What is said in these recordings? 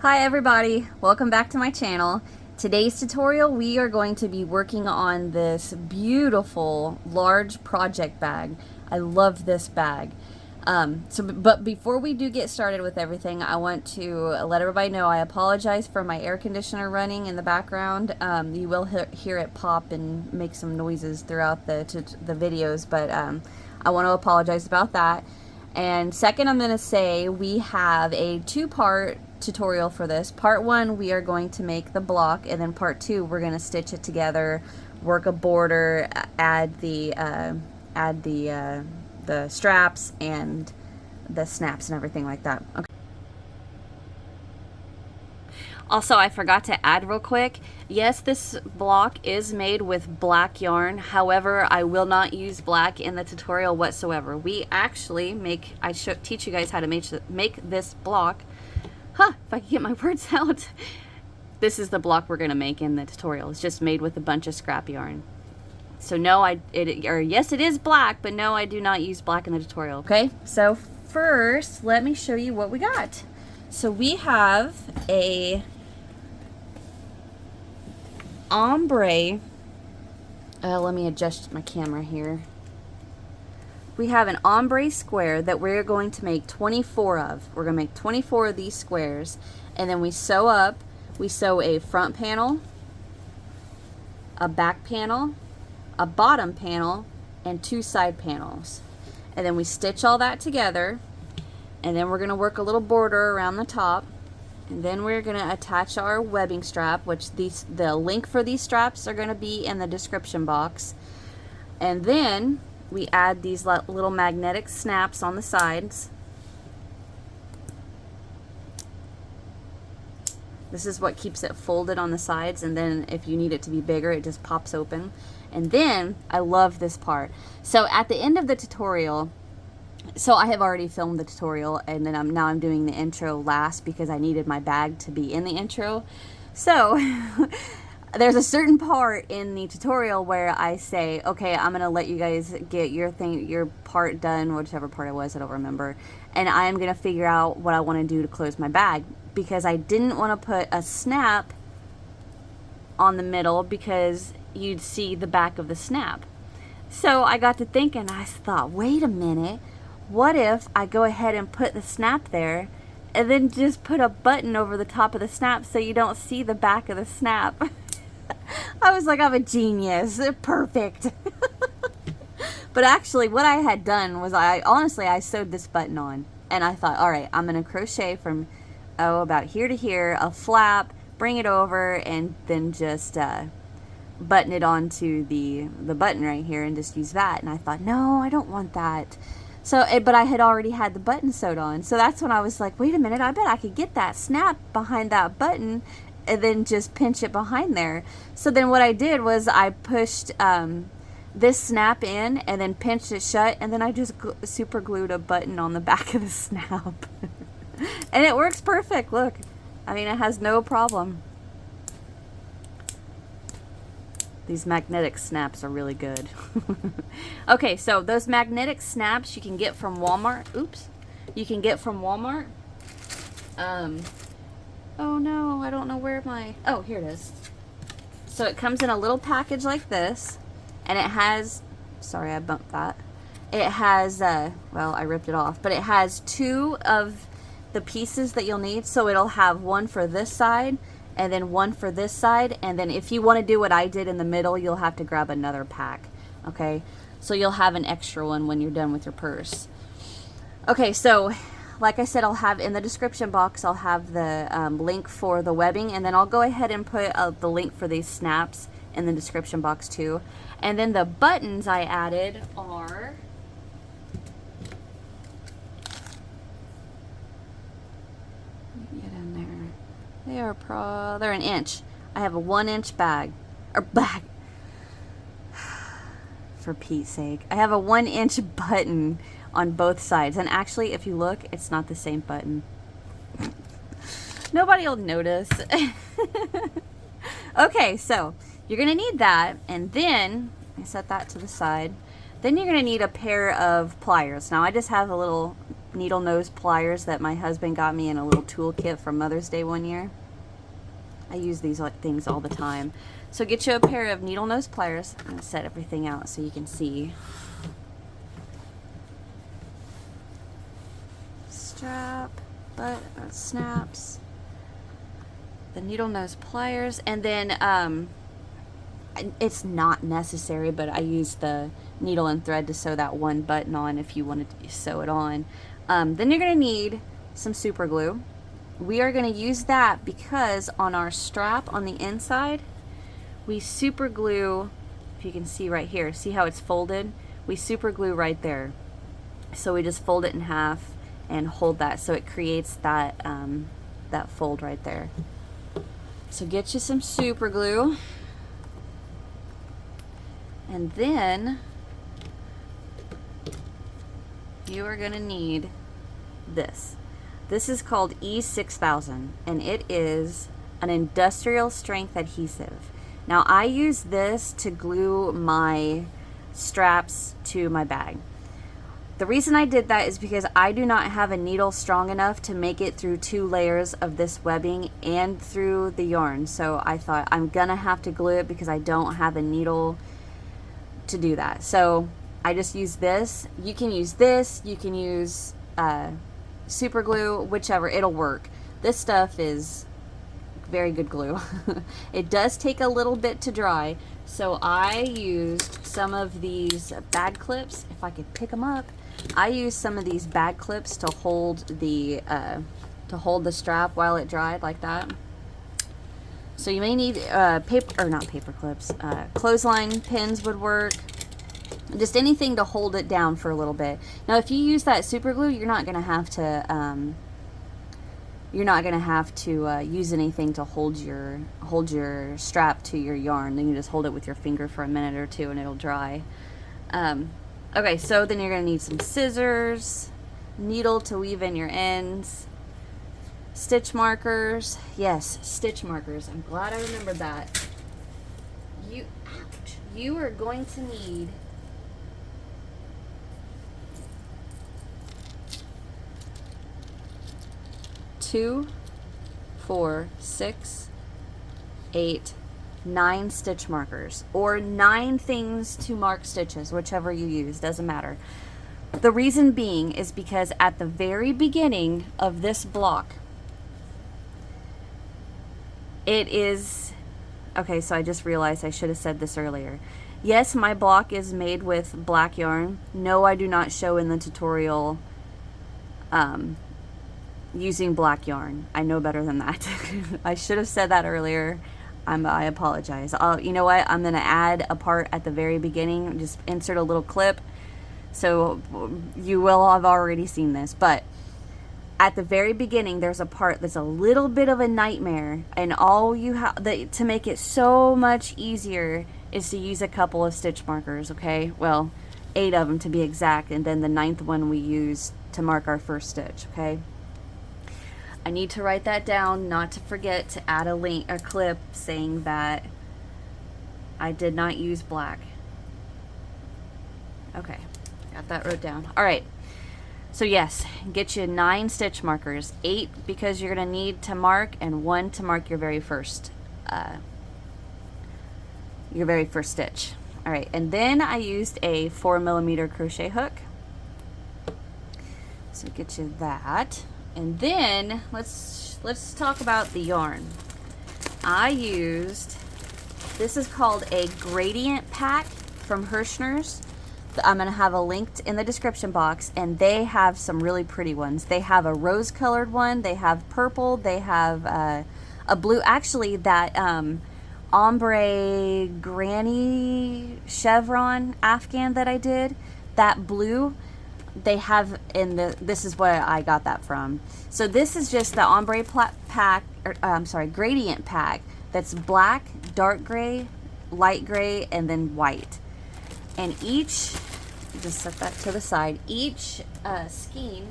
Hi everybody, welcome back to my channel. Today's tutorial we are going to be working on this beautiful large project bag. I love this bag. But before we do get started with everything, I want to let everybody know I apologize for my air conditioner running in the background. You will hear it pop and make some noises throughout the videos, but I want to apologize about that. And second, I'm going to say we have a two-part tutorial for this. Part one, we are going to make the block, and then part two, we're going to stitch it together, work a border, add the straps and the snaps and everything like that. Okay. Also, I forgot to add real quick, yes, this block is made with black yarn. However, I will not use black in the tutorial whatsoever. We actually teach you guys how to make this block. If I can get my words out. This is the block we're going to make in the tutorial. It's just made with a bunch of scrap yarn. So no, yes, it is black, but no, I do not use black in the tutorial. Okay, so first, let me show you what we got. So we have a Ombre, let me adjust my camera here. We have an ombre square that we're going to make 24 of. We're going to make 24 of these squares, and then we sew a front panel, a back panel, a bottom panel, and two side panels. And then we stitch all that together, and then we're going to work a little border around the top. And then we're going to attach our webbing strap, which the link for these straps are going to be in the description box. And then we add these little magnetic snaps on the sides. This is what keeps it folded on the sides, and then if you need it to be bigger, it just pops open. And then, I love this part. So at the end of the tutorial, so I have already filmed the tutorial, and then now I'm doing the intro last because I needed my bag to be in the intro. So there's a certain part in the tutorial where I say, okay, I'm gonna let you guys get your part done, whichever part it was, I don't remember, and I'm gonna figure out what I want to do to close my bag, because I didn't want to put a snap on the middle because you'd see the back of the snap. So I got to thinking, I thought, wait a minute, what if I go ahead and put the snap there and then just put a button over the top of the snap so you don't see the back of the snap? I was like, I'm a genius. Perfect. But actually what I had done was I sewed this button on, and I thought, all right, I'm going to crochet from about here to here, a flap, bring it over, and then just button it onto the button right here and just use that. And I thought, no, I don't want that. So, but I had already had the button sewed on. So that's when I was like, wait a minute, I bet I could get that snap behind that button and then just pinch it behind there. So then what I did was I pushed this snap in and then pinched it shut, and then I just super glued a button on the back of the snap. And it works perfect, look. I mean, it has no problem. These magnetic snaps are really good. Okay, so those magnetic snaps you can get from Walmart. Oops. You can get from Walmart. Oh no, I don't know where oh, here it is. So it comes in a little package like this, and it has, sorry, I bumped that. It has, well, I ripped it off, but it has two of the pieces that you'll need. So it'll have one for this side, and then one for this side, and then if you want to do what I did in the middle, you'll have to grab another pack. Okay, so you'll have an extra one when you're done with your purse. Okay, so like I said, I'll have in the description box, I'll have the link for the webbing, and then I'll go ahead and put the link for these snaps in the description box too. And then the buttons I added are they're an inch. I have a 1-inch bag, for Pete's sake. I have a 1-inch button on both sides, and actually if you look, it's not the same button. Nobody will notice. Okay, so you're gonna need that, and then I set that to the side. Then you're gonna need a pair of pliers. Now I just have a little needle nose pliers that my husband got me in a little toolkit for Mother's Day one year. I use these things all the time. So get you a pair of needle nose pliers. I'm going to set everything out so you can see. Strap, but snaps. The needle nose pliers, and then it's not necessary, but I use the needle and thread to sew that one button on if you wanted to sew it on. Then you're going to need some super glue. We are going to use that because on our strap on the inside, we super glue, if you can see right here, see how it's folded? We super glue right there. So we just fold it in half and hold that so it creates that, that fold right there. So get you some super glue. And then you are going to need this. This is called E6000, and it is an industrial strength adhesive. Now I use this to glue my straps to my bag. The reason I did that is because I do not have a needle strong enough to make it through 2 layers of this webbing and through the yarn. So I thought I'm gonna have to glue it because I don't have a needle to do that. So I just use this. You can use this, you can use super glue, whichever, it'll work. This stuff is very good glue. It does take a little bit to dry, so I used some of these bag clips. If I could pick them up, I used some of these bag clips to hold the strap while it dried, like that. So you may need paper clips. Clothesline pins would work. Just anything to hold it down for a little bit. Now, if you use that super glue, you're not gonna have to use anything to hold your strap to your yarn. Then you just hold it with your finger for a minute or two, and it'll dry. Okay, so then you're gonna need some scissors, needle to weave in your ends, stitch markers. Yes, stitch markers. I'm glad I remembered that. You are going to need 2, 4, 6, 8, 9 stitch markers, or 9 things to mark stitches, whichever you use, doesn't matter. The reason being is because at the very beginning of this block, it is, okay, so I just realized I should have said this earlier. Yes, my block is made with black yarn. No, I do not show in the tutorial using black yarn. I know better than that. I should have said that earlier. I apologize. You know what? I'm going to add a part at the very beginning. Just insert a little clip. So you will have already seen this. But at the very beginning, there's a part that's a little bit of a nightmare. And all you have to make it so much easier is to use a couple of stitch markers, okay? Well, 8 of them to be exact. And then the 9th one we use to mark our first stitch, okay? I need to write that down, not to forget to add a clip saying that I did not use black. Okay, got that wrote down. All right, so yes, get you 9 stitch markers, 8 because you're gonna need to mark, and 1 to mark your very first stitch. All right, and then I used a 4mm crochet hook. So get you that. And then let's talk about the yarn. I used, this is called a gradient pack from Hirschner's. I'm going to have a link in the description box, and they have some really pretty ones. They have a rose colored one, they have purple, they have a blue. Actually, that Ombre granny chevron afghan that I did, that blue, they have in this is where I got that from. So this is just the ombre pack, gradient pack that's black, dark gray, light gray, and then white. And each, just set that to the side, each skein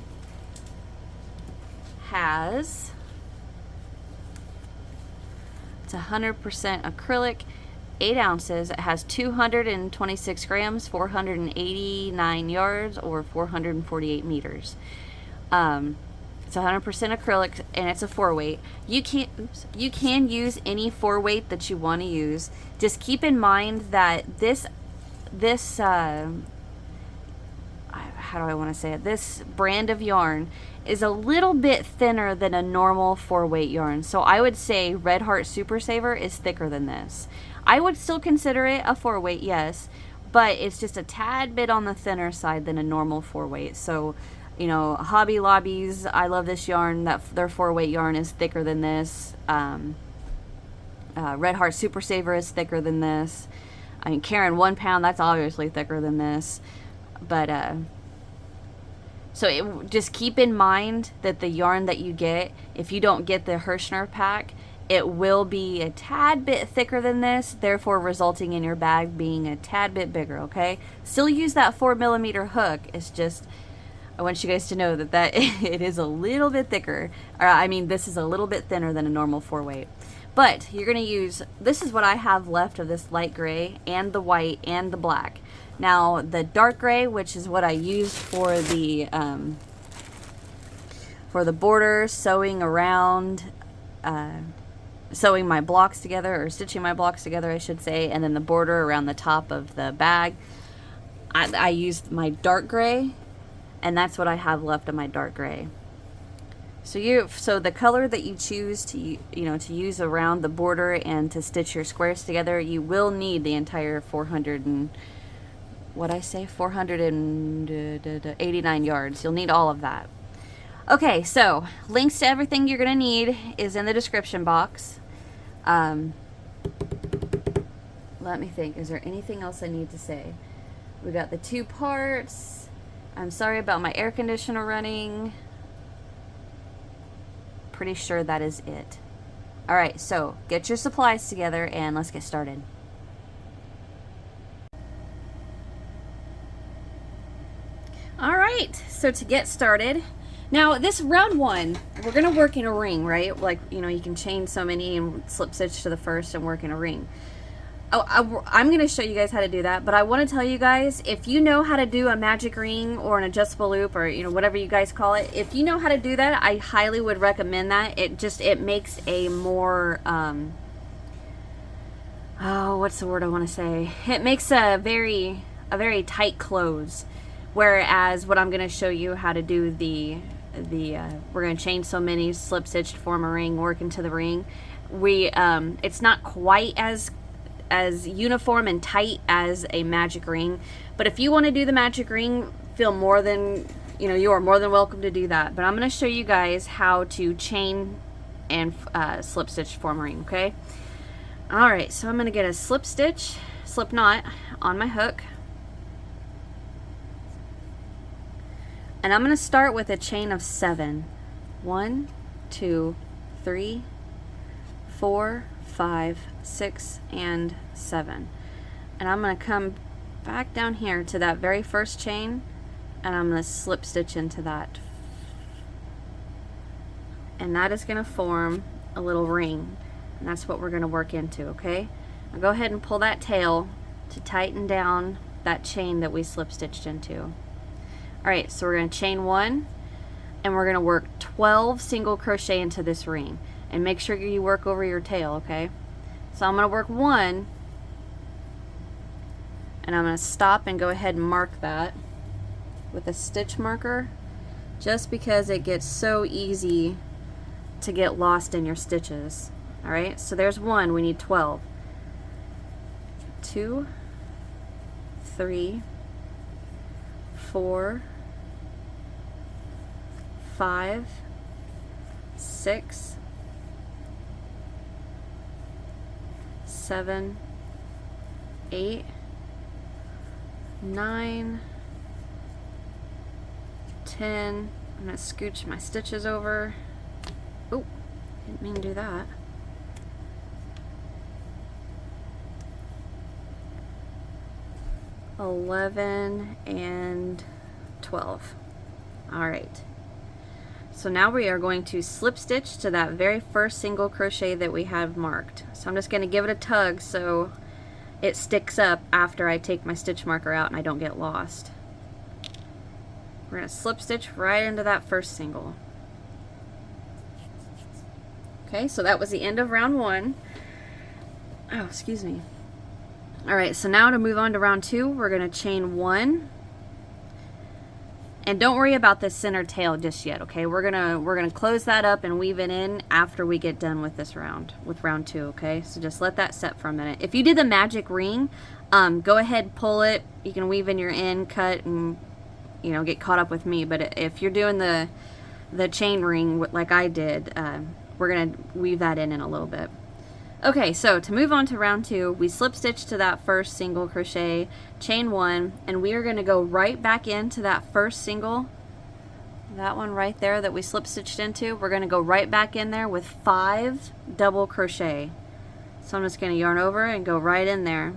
has, it's 100% acrylic, 8 ounces. It has 226 grams, 489 yards, or 448 meters. It's 100% acrylic and it's a 4-weight. You can use any 4-weight that you want to use. Just keep in mind that this how do I want to say it? This brand of yarn is a little bit thinner than a normal 4-weight yarn. So I would say Red Heart Super Saver is thicker than this. I would still consider it a 4-weight, yes, but it's just a tad bit on the thinner side than a normal 4-weight. So, you know, Hobby Lobby's, I love this yarn, that their 4-weight yarn is thicker than this. Red Heart Super Saver is thicker than this. I mean, Karen 1 pound, that's obviously thicker than this. But, so just keep in mind that the yarn that you get, if you don't get the Hirschner pack, it will be a tad bit thicker than this, therefore resulting in your bag being a tad bit bigger, okay? Still use that 4mm hook. It's just, I want you guys to know that it is a little bit thicker. Or, I mean, this is a little bit thinner than a normal 4-weight. But you're going to use, this is what I have left of this light gray and the white and the black. Now, the dark gray, which is what I used for the border, sewing around, sewing my blocks together, or stitching my blocks together, I should say, and then the border around the top of the bag, I used my dark gray, and that's what I have left of my dark gray. So the color that you choose to use around the border and to stitch your squares together, you will need the entire 489 yards. You'll need all of that. Okay, so links to everything you're gonna need is in the description box. Let me think, is there anything else I need to say? We got the 2 parts. I'm sorry about my air conditioner running. Pretty sure that is it. Alright, so get your supplies together and let's get started. Alright, so to get started, now this round 1, we're going to work in a ring, right? Like, you know, you can chain so many and slip stitch to the first and work in a ring. Oh, I'm going to show you guys how to do that, but I want to tell you guys, if you know how to do a magic ring or an adjustable loop, or, you know, whatever you guys call it, if you know how to do that, I highly would recommend that. It makes a more, what's the word I want to say? It makes a very tight close. Whereas what I'm going to show you how to do we're going to chain so many, slip stitch to form a ring, work into the ring. It's not quite as uniform and tight as a magic ring, but if you want to do the magic ring, you are more than welcome to do that. But I'm going to show you guys how to chain and slip stitch to form a ring, okay? Alright, so I'm going to get a slip knot on my hook. And I'm going to start with a chain of 7. 1, 2, 3, 4, 5, 6, and 7. And I'm going to come back down here to that very first chain, and I'm going to slip stitch into that. And that is going to form a little ring. And that's what we're going to work into, okay? Now go ahead and pull that tail to tighten down that chain that we slip stitched into. Alright, so we're going to chain 1, and we're going to work 12 single crochet into this ring. And make sure you work over your tail, okay? So I'm going to work 1, and I'm going to stop and go ahead and mark that with a stitch marker, just because it gets so easy to get lost in your stitches. Alright, so there's 1, we need 12. 2, 3, 4, 5, 6, 7, 8, 9, 10. I'm going to scooch my stitches over. Oh, didn't mean to do that. 11 and 12. Alright, so now we are going to slip stitch to that very first single crochet that we have marked. So I'm just going to give it a tug so it sticks up after I take my stitch marker out and I don't get lost. we're going to slip stitch right into that first single. Okay, so that was the end of round 1. Oh, excuse me. All right, so now to move on to round 2, we're going to chain 1. And don't worry about the center tail just yet, okay? We're gonna close that up and weave it in after we get done with this round, with round 2, okay? So just let that set for a minute. If you did the magic ring, go ahead, pull it. You can weave in your end, cut, and you know, get caught up with me. But if you're doing the chain ring like I did, we're gonna weave that in a little bit. Okay, so to move on to round 2, we slip stitch to that first single crochet, chain 1, and we are going to go right back into that first single, that one right there that we slip stitched into. We're going to go right back in there with 5 double crochet. So I'm just going to yarn over and go right in there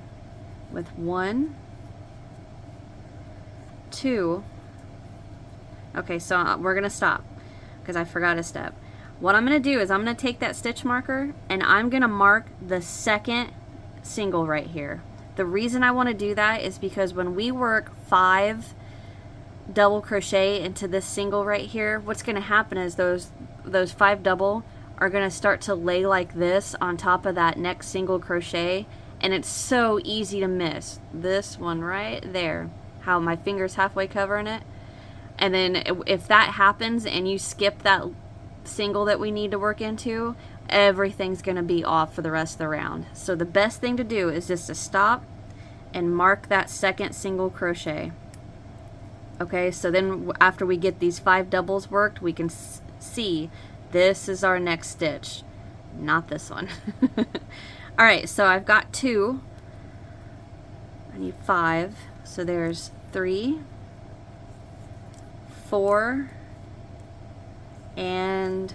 with 1, 2. Okay, so we're going to stop because I forgot a step. What I'm going to do is I'm going to take that stitch marker and I'm going to mark the second single right here. The reason I want to do that is because when we work 5 double crochet into this single right here, what's going to happen is those 5 double are going to start to lay like this on top of that next single crochet, and it's so easy to miss. This one right there, how my finger's halfway covering it. And then if that happens and you skip that single that we need to work into, everything's going to be off for the rest of the round. So the best thing to do is just to stop and mark that second single crochet. Okay, so then after we get these 5 doubles worked, we can see this is our next stitch, not this one. Alright, so I've got 2. I need 5. So there's 3, 4, and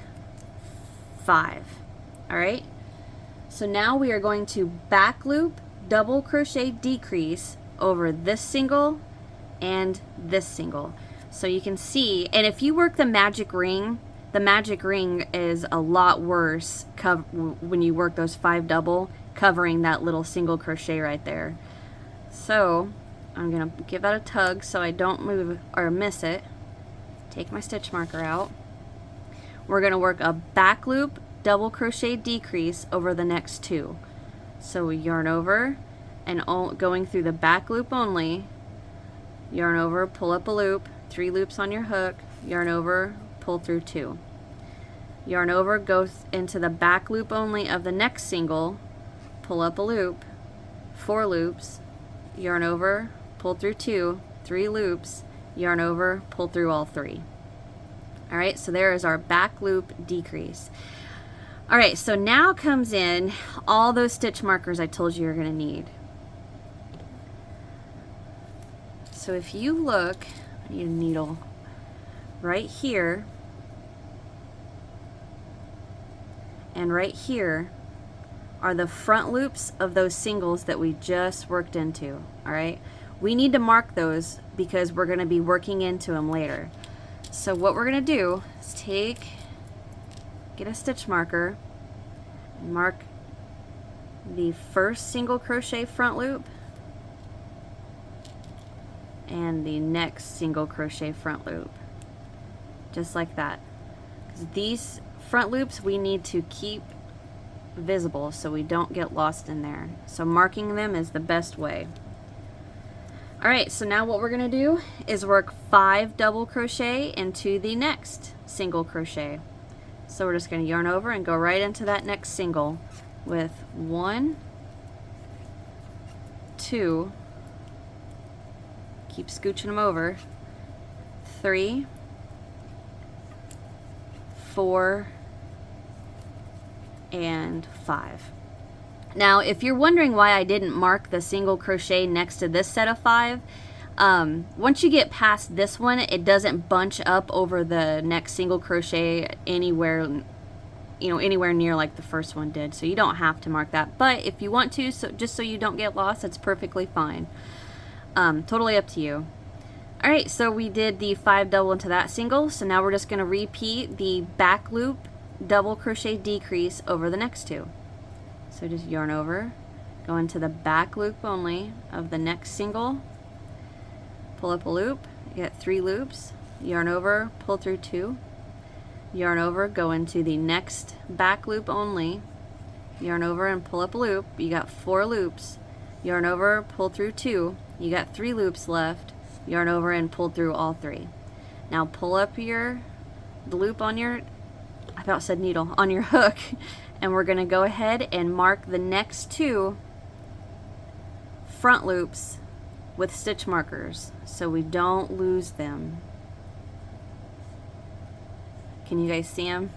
5. Alright, so now we are going to back loop, double crochet, decrease over this single and this single. So you can see, and if you work the magic ring is a lot worse when you work those 5 double, covering that little single crochet right there. So I'm gonna give that a tug so I don't move or miss it. Take my stitch marker out. We're going to work a back loop, double crochet, decrease over the next 2. So we yarn over and going through the back loop only, yarn over, pull up a loop, 3 loops on your hook, yarn over, pull through 2. Yarn over, go into the back loop only of the next single, pull up a loop, 4 loops, yarn over, pull through 2, 3 loops, yarn over, pull through all 3. Alright, so there is our back loop decrease. Alright, so now comes in all those stitch markers I told you you're going to need. So if you look, I need a needle, right here and right here are the front loops of those singles that we just worked into. Alright, we need to mark those because we're going to be working into them later. So what we're going to do is get a stitch marker, and mark the first single crochet front loop and the next single crochet front loop, just like that. 'Cause these front loops we need to keep visible so we don't get lost in there. So marking them is the best way. Alright, so now what we're going to do is work 5 double crochet into the next single crochet. So we're just going to yarn over and go right into that next single with 1, 2, keep scooching them over, 3, 4, and 5. Now, if you're wondering why I didn't mark the single crochet next to this set of 5, once you get past this one, it doesn't bunch up over the next single crochet anywhere, anywhere near like the first one did. So you don't have to mark that. But if you want to, so just so you don't get lost, that's perfectly fine. Totally up to you. All right, so we did the 5 double into that single. So now we're just going to repeat the back loop, double crochet, decrease over the next 2. So just yarn over, go into the back loop only of the next single, pull up a loop, you get 3 loops, yarn over, pull through 2, yarn over, go into the next back loop only, yarn over and pull up a loop. You got 4 loops, yarn over, pull through 2, you got 3 loops left, yarn over and pull through all 3. Now pull up the loop on your, I about said needle, on your hook, and we're going to go ahead and mark the next 2 front loops with stitch markers so we don't lose them. Can you guys see them?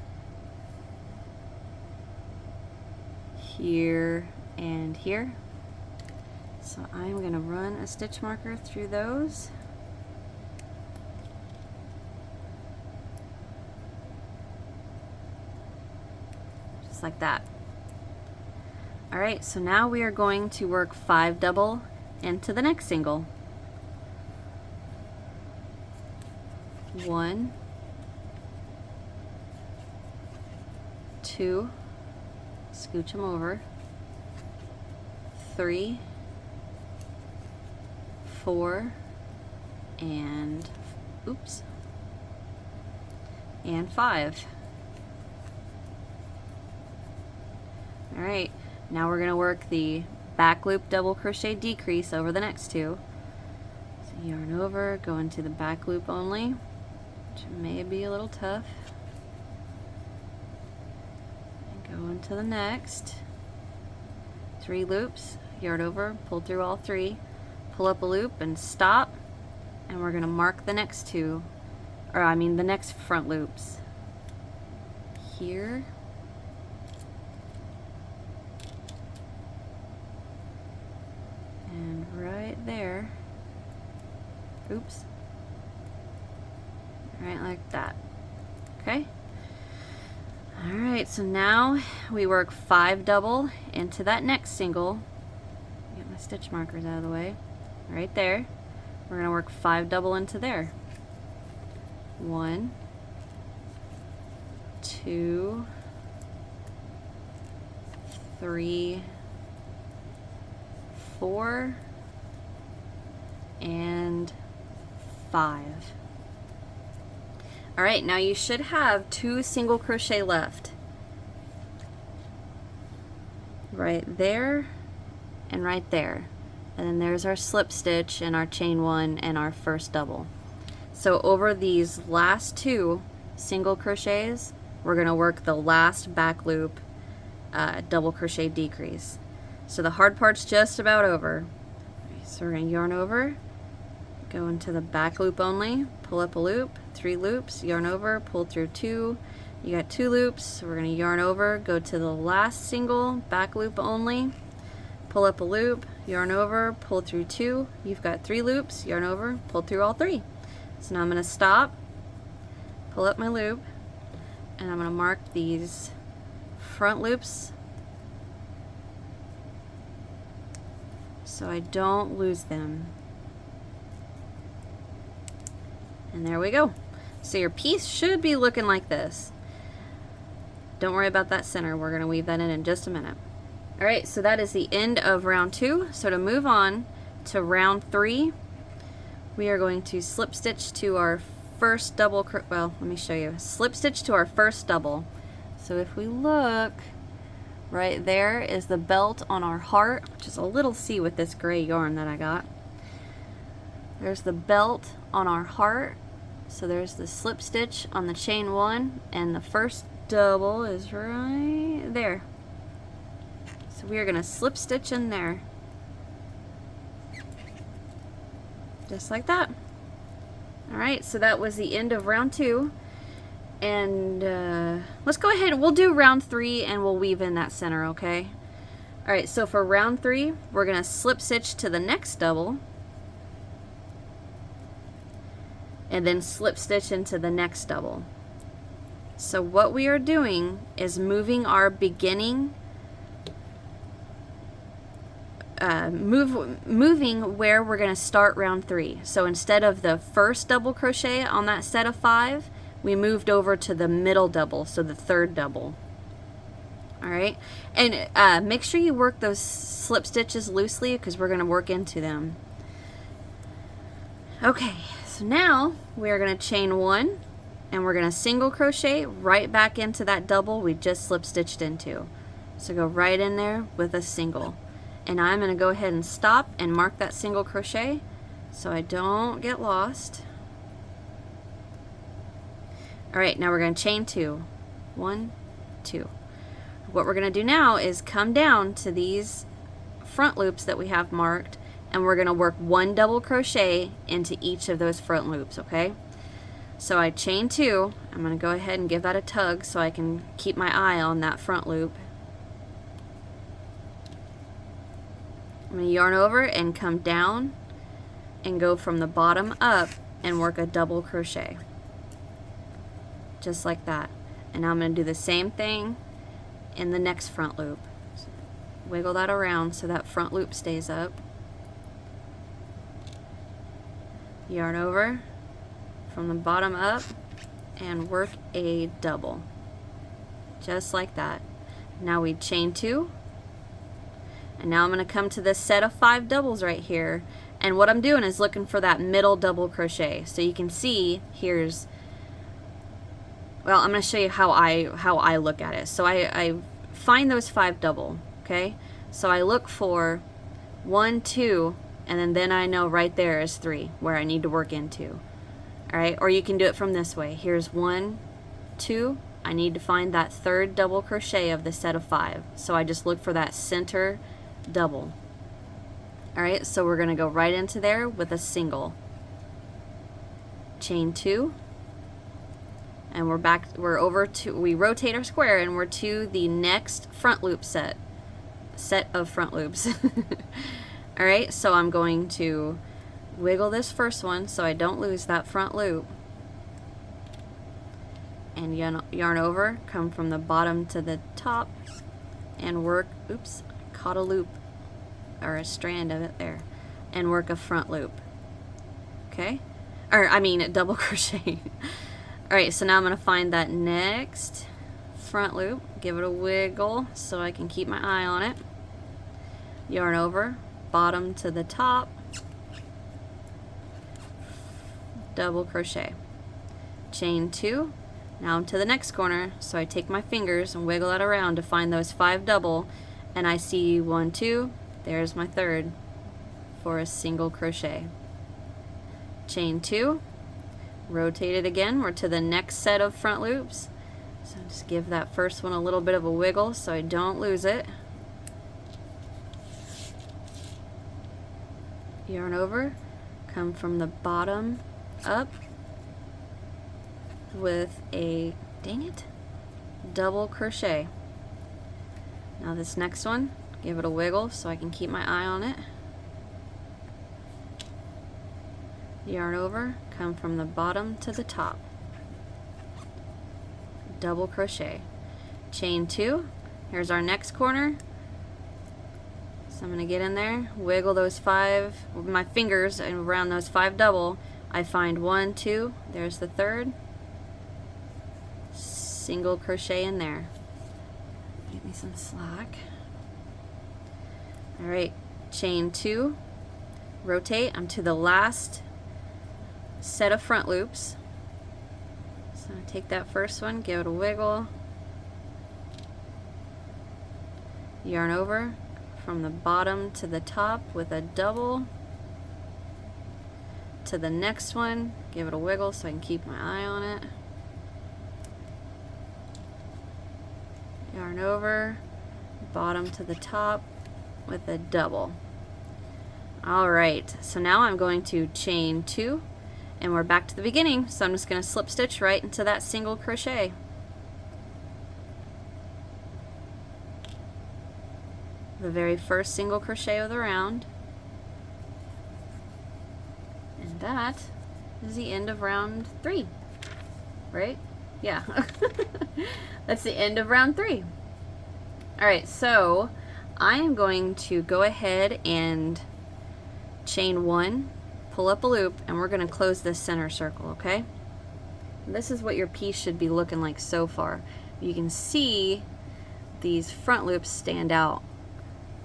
Here and here. So I'm going to run a stitch marker through those. Just like that. Alright, so now we are going to work 5 double into the next single. 1, 2, scooch them over, 3, 4, and oops, and 5. All right, now we're going to work the back loop double crochet decrease over the next 2. So yarn over, go into the back loop only, which may be a little tough. Go into the next 3 loops, yarn over, pull through all 3, pull up a loop and stop, and we're going to mark the next 2, or I mean the next front loops here and right there. Oops. Right like that. Okay. Alright, so now we work 5 double into that next single. Get my stitch markers out of the way. Right there. We're going to work 5 double into there. 1, 2, 3, 4, and 5. Alright, now you should have 2 single crochet left. Right there and right there. And then there's our slip stitch and our chain 1 and our first double. So over these last 2 single crochets, we're going to work the last back loop double crochet decrease. So the hard part's just about over. So we're going to yarn over, go into the back loop only, pull up a loop, 3 loops, yarn over, pull through 2, you got 2 loops, so we're going to yarn over, go to the last single, back loop only, pull up a loop, yarn over, pull through 2, you've got 3 loops, yarn over, pull through all 3. So now I'm going to stop, pull up my loop, and I'm going to mark these front loops so I don't lose them. And there we go. So your piece should be looking like this. Don't worry about that center. We're going to weave that in just a minute. Alright, so that is the end of round 2. So to move on to round 3, we are going to slip stitch to our first double, well, let me show you. Slip stitch to our first double. So if we look, right there is the belt on our heart, which is a little C with this gray yarn that I got. There's the belt on our heart. So there's the slip stitch on the chain 1, and the first double is right there. So we are going to slip stitch in there. Just like that. Alright, so that was the end of round 2. And let's go ahead, we'll do round 3 and we'll weave in that center, okay? Alright, so for round 3, we're going to slip stitch to the next double, and then slip stitch into the next double. So what we are doing is moving our beginning, moving where we're going to start round 3. So instead of the first double crochet on that set of 5, we moved over to the middle double, so the third double. Alright, and make sure you work those slip stitches loosely because we're going to work into them. Okay, so So now we are going to chain 1 and we're going to single crochet right back into that double we just slip stitched into. So go right in there with a single. And I'm going to go ahead and stop and mark that single crochet so I don't get lost. Alright, now we're going to chain 2. 1, 2. What we're going to do now is come down to these front loops that we have marked, and we're going to work 1 double crochet into each of those front loops, okay? So I chain 2. I'm going to go ahead and give that a tug so I can keep my eye on that front loop. I'm going to yarn over and come down and go from the bottom up and work a double crochet. Just like that. And now I'm going to do the same thing in the next front loop. So wiggle that around so that front loop stays up. Yarn over from the bottom up and work a double. Just like that. Now we chain 2. And now I'm going to come to this set of 5 doubles right here. And what I'm doing is looking for that middle double crochet. So you can see here's, well, I'm going to show you how I look at it. So I find those 5 double, okay? So I look for 1, 2, and then I know right there is 3 where I need to work into. All right, or you can do it from this way. Here's 1, 2. I need to find that 3rd double crochet of the set of 5. So I just look for that center double. All right, so we're going to go right into there with a single. Chain 2. And we're back, over to, we rotate our square and we're to the next front loop set of front loops. All right, so I'm going to wiggle this first one so I don't lose that front loop. And yarn over, come from the bottom to the top and work, oops, caught a loop or a strand of it there, and work a front loop. Okay? Or I mean a double crochet. Alright, so now I'm going to find that next front loop, give it a wiggle so I can keep my eye on it. Yarn over, bottom to the top, double crochet. Chain 2. Now I'm to the next corner, so I take my fingers and wiggle it around to find those 5 double, and I see 1, 2, there's my 3rd for a single crochet. Chain 2. Rotate it again, we're to the next set of front loops. So just give that first one a little bit of a wiggle so I don't lose it. Yarn over, come from the bottom up with a, dang it, double crochet. Now this next one, give it a wiggle so I can keep my eye on it. Yarn over, come from the bottom to the top, double crochet. Chain 2. Here's our next corner. So I'm going to get in there, wiggle those 5 with my fingers and around those 5 double. I find 1, 2, there's the 3rd, single crochet in there. Give me some slack. Alright, chain 2, rotate, I'm to the last set of front loops. So I take that first one, give it a wiggle, yarn over from the bottom to the top with a double, to the next one, give it a wiggle so I can keep my eye on it, yarn over, bottom to the top with a double. Alright, so now I'm going to chain 2 and we're back to the beginning, so I'm just going to slip stitch right into that single crochet. The very first single crochet of the round. And that is the end of round 3, right? Yeah. That's the end of round 3. Alright, so I am going to go ahead and chain 1, pull up a loop, and we're going to close this center circle, okay? This is what your piece should be looking like so far. You can see these front loops stand out.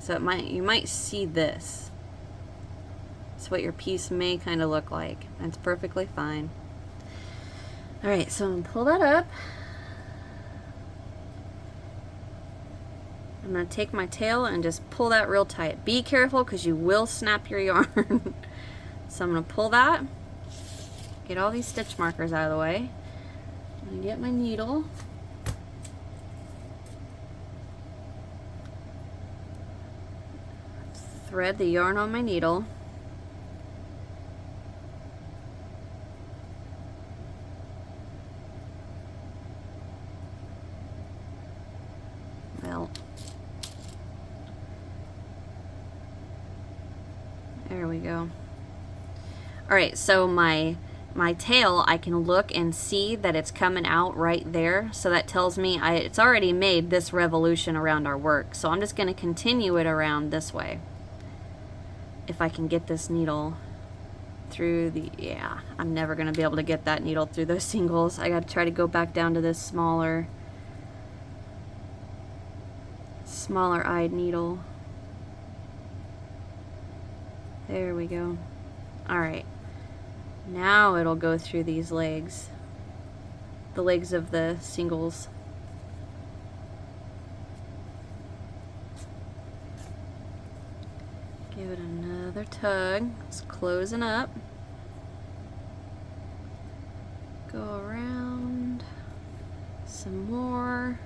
So you might see this. That's what your piece may kind of look like. That's perfectly fine. All right, so I'm gonna pull that up. I'm gonna take my tail and just pull that real tight. Be careful because you will snap your yarn. So I'm gonna pull that, get all these stitch markers out of the way. I'm gonna get my needle. Thread the yarn on my needle. Well, there we go. All right, so my tail, I can look and see that it's coming out right there. So that tells me it's already made this revolution around our work. So I'm just going to continue it around this way. If I can get this needle through the, yeah, I'm never going to be able to get that needle through those singles. I got to try to go back down to this smaller eyed needle. There we go. All right, now it'll go through these legs, the legs of the singles. Give it another tug. It's closing up. Go around some more.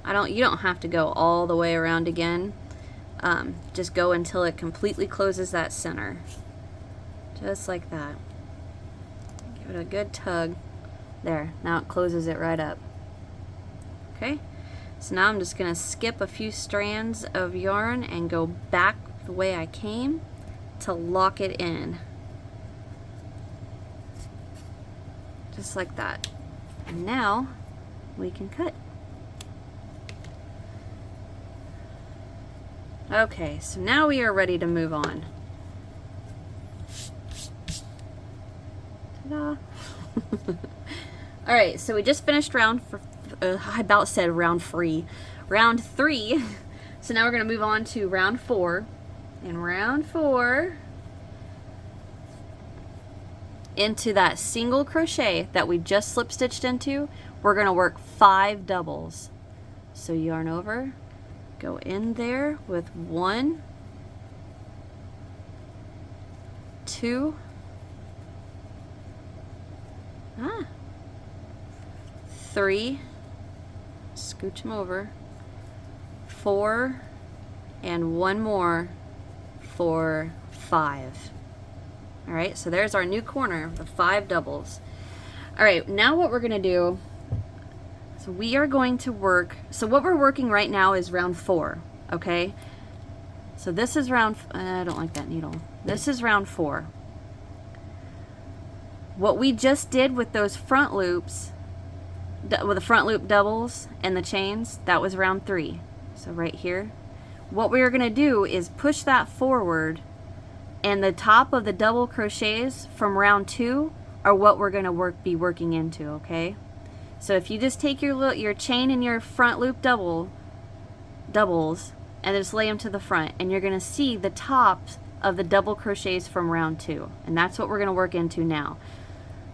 You don't have to go all the way around again. Just go until it completely closes that center. Just like that. Give it a good tug. There, now it closes it right up. Okay, so now I'm just gonna skip a few strands of yarn and go back the way I came to lock it in. Just like that. And now we can cut. Okay, so now we are ready to move on. Ta-da! Alright, so we just finished round, I about said round three. Round 3. So now we're going to move on to round 4. In round 4, into that single crochet that we just slip stitched into, we're going to work 5 doubles. So yarn over, go in there with 1, 2, 3, scooch them over, 4, and 1 more for 5. All right, so there's our new corner, the 5 doubles. All right, now what we're gonna do, so we are going to work, so what we're working right now is round 4, okay? So this is round, I don't like that needle. This is round 4. What we just did with those front loops, with the front loop doubles and the chains, that was round 3. So right here, what we are going to do is push that forward, and the top of the double crochets from round 2 are what we're going to be working into, okay? So if you just take your chain and your front loop doubles and just lay them to the front, and you're going to see the tops of the double crochets from round 2, and that's what we're going to work into now.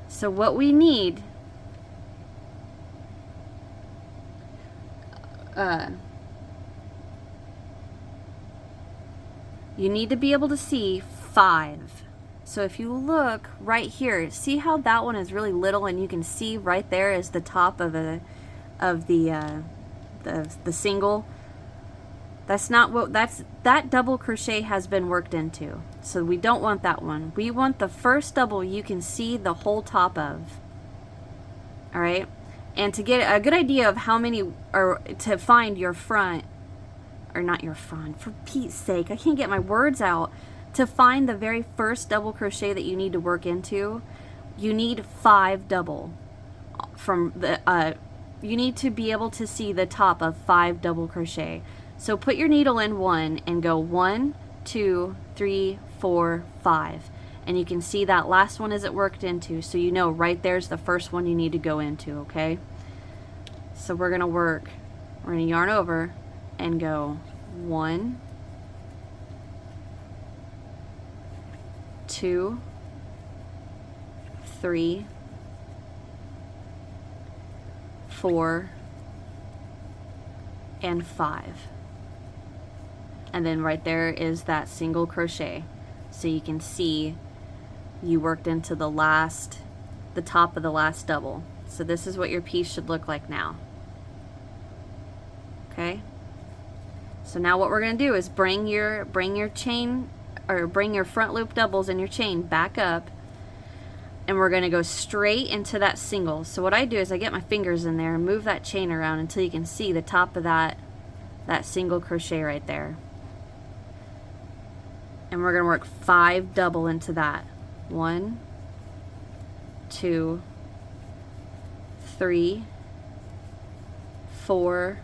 So what we need, you need to be able to see 5. So if you look right here, see how that one is really little, and you can see right there is the top of the single. That's not what that double crochet has been worked into. So we don't want that one. We want the first double you can see the whole top of. All right? And to get a good idea of how many, or to find your front, or not your front, for Pete's sake, I can't get my words out. To find the very first double crochet that you need to work into, you need 5 double. From the, you need to be able to see the top of 5 double crochet. So put your needle in 1 and go 1, 2, 3, 4, 5. And you can see that last one is it worked into, so you know right there's the first one you need to go into, okay? So we're gonna yarn over and go 1, 2, 3, 4, and 5. And then right there is that single crochet. So you can see you worked into the top of the last double. So this is what your piece should look like now. Okay? So now what we're going to do is bring your chain, or bring your front loop doubles and your chain back up, and we're going to go straight into that single. So what I do is I get my fingers in there and move that chain around until you can see the top of that single crochet right there. And we're going to work 5 double into that. 1, 2, 3, 4,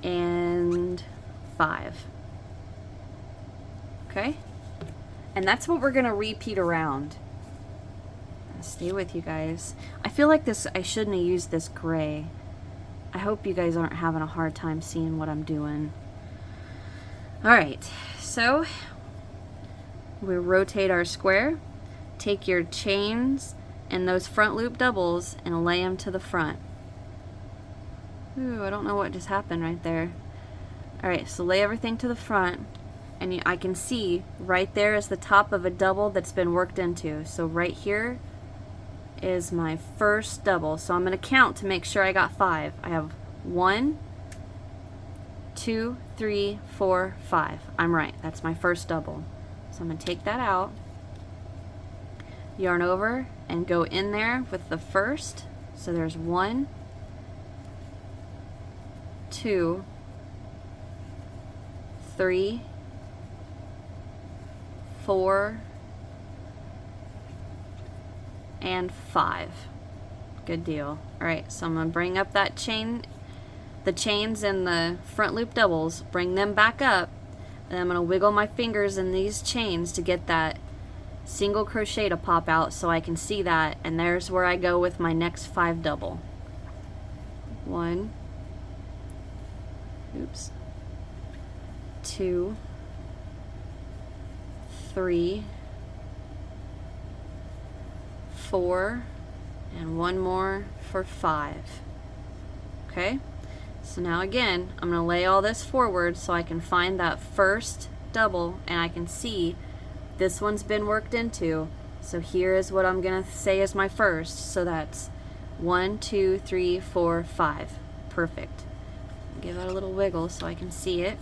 and 5. Okay? And that's what we're going to repeat around. Stay with you guys. I feel like I shouldn't have used this gray. I hope you guys aren't having a hard time seeing what I'm doing. Alright, so we rotate our square, take your chains and those front loop doubles and lay them to the front. Ooh, I don't know what just happened right there. Alright, so lay everything to the front, and I can see right there is the top of a double that's been worked into. So right here is my first double. So I'm going to count to make sure I got 5. I have 1, 2, 3, 4, 5. I'm right. That's my first double. So I'm going to take that out, yarn over, and go in there with the first. So there's 1, 2, 3, 4, and 5. Good deal. Alright, so I'm going to bring up that chain, the chains and the front loop doubles, bring them back up, and I'm going to wiggle my fingers in these chains to get that single crochet to pop out so I can see that, and there's where I go with my next 5 double. 1, oops, 2, 3, 4, and one more for 5. Okay, so now again I'm going to lay all this forward so I can find that first double, and I can see this one's been worked into. So here is what I'm going to say is my first. So that's 1, 2, 3, 4, 5. Perfect. Give that a little wiggle so I can see it.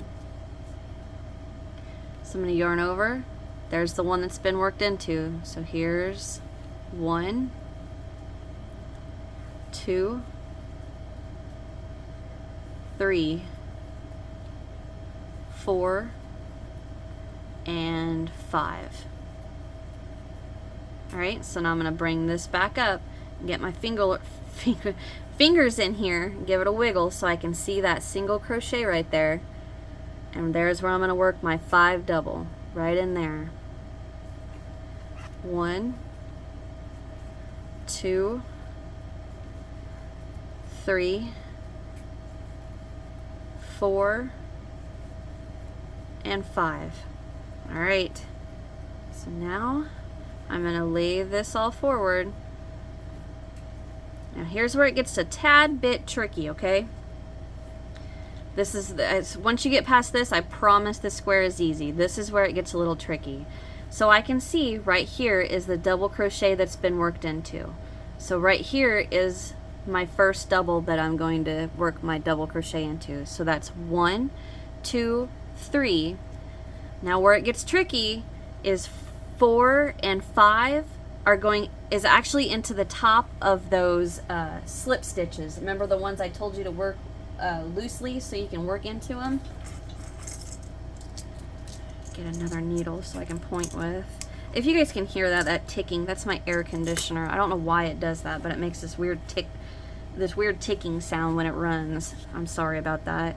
So I'm going to yarn over. There's the one that's been worked into. So here's 1, 2, 3, 4, and 5. Alright, so now I'm going to bring this back up and get my fingers in here and give it a wiggle so I can see that single crochet right there. And there's where I'm going to work my 5 double, right in there. 1, 2, 3, 4, and 5. Alright, so now I'm going to lay this all forward. Now here's where it gets a tad bit tricky, okay? This is once you get past this, I promise this square is easy. This is where it gets a little tricky. So I can see right here is the double crochet that's been worked into. So right here is my first double that I'm going to work my double crochet into. So that's 1, 2, 3. Now where it gets tricky is 4 and 5 is actually into the top of those slip stitches. Remember the ones I told you to work loosely so you can work into them? Get another needle so I can point with. If you guys can hear that ticking, that's my air conditioner. I don't know why it does that, but it makes this weird ticking sound when it runs. I'm sorry about that.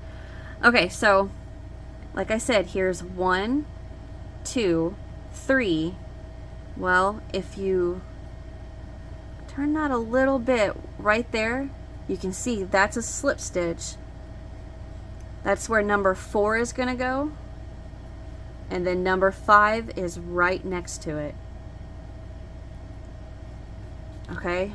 Okay, so like I said, here's 1, 2, 3. Well, if you turn that a little bit right there, you can see that's a slip stitch. That's where number 4 is going to go. And then number 5 is right next to it. Okay?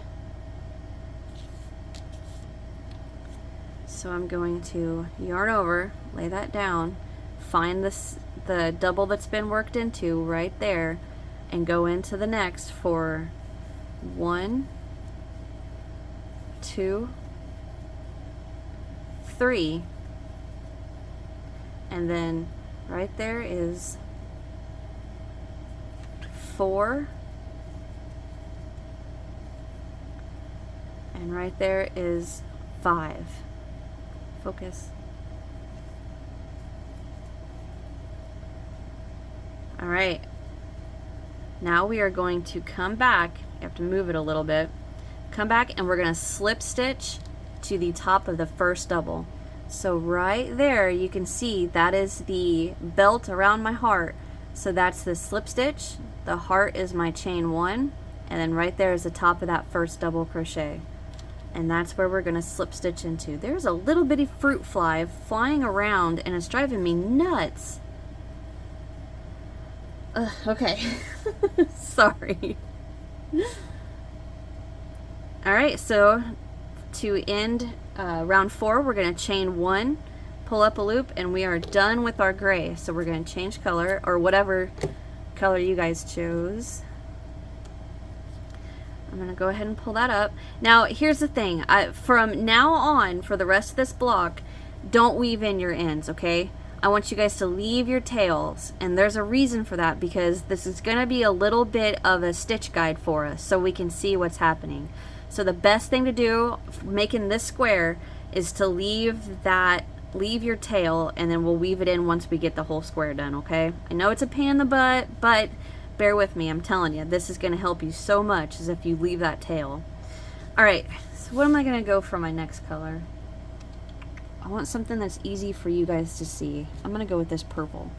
So I'm going to yarn over, lay that down, find the double that's been worked into right there, and go into the next for 1, 2, 3, and then right there is 4, and right there is 5. Focus. All right. Now we are going to come back. You have to move it a little bit. Come back and we're going to slip stitch to the top of the first double. So right there you can see that is the belt around my heart. So that's the slip stitch. The heart is my chain 1, and then right there is the top of that first double crochet. And that's where we're going to slip stitch into. There's a little bitty fruit fly flying around and it's driving me nuts. Okay. Sorry. Alright, so to end round 4, we're going to chain 1, pull up a loop, and we are done with our gray. So we're going to change color, or whatever color you guys chose. I'm going to go ahead and pull that up. Now, here's the thing. From now on, for the rest of this block, don't weave in your ends, okay? I want you guys to leave your tails. And there's a reason for that, because this is going to be a little bit of a stitch guide for us so we can see what's happening. So the best thing to do, making this square, is to leave your tail, and then we'll weave it in once we get the whole square done, okay? I know it's a pain in the butt, but bear with me. I'm telling you, this is going to help you so much as if you leave that tail. Alright, so what am I going to go for my next color? I want something that's easy for you guys to see. I'm going to go with this purple.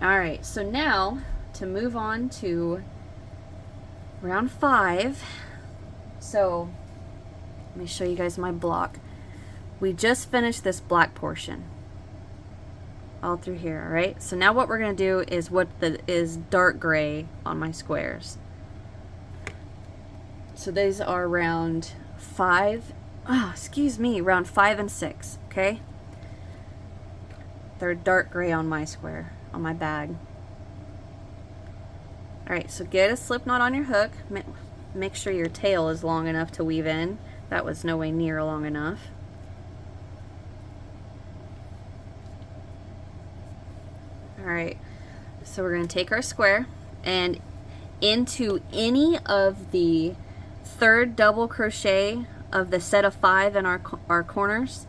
Alright, so now to move on to round 5. So let me show you guys my block. We just finished this black portion all through here. All right, so now what we're going to do is what is dark gray on my squares. So these are round 5, round 5 and 6, okay? They're dark gray on my square, on my bag. All right, so get a slip knot on your hook. Make sure your tail is long enough to weave in. That was no way near long enough. Alright, so we're going to take our square, and into any of the third double crochet of the set of 5 in our corners,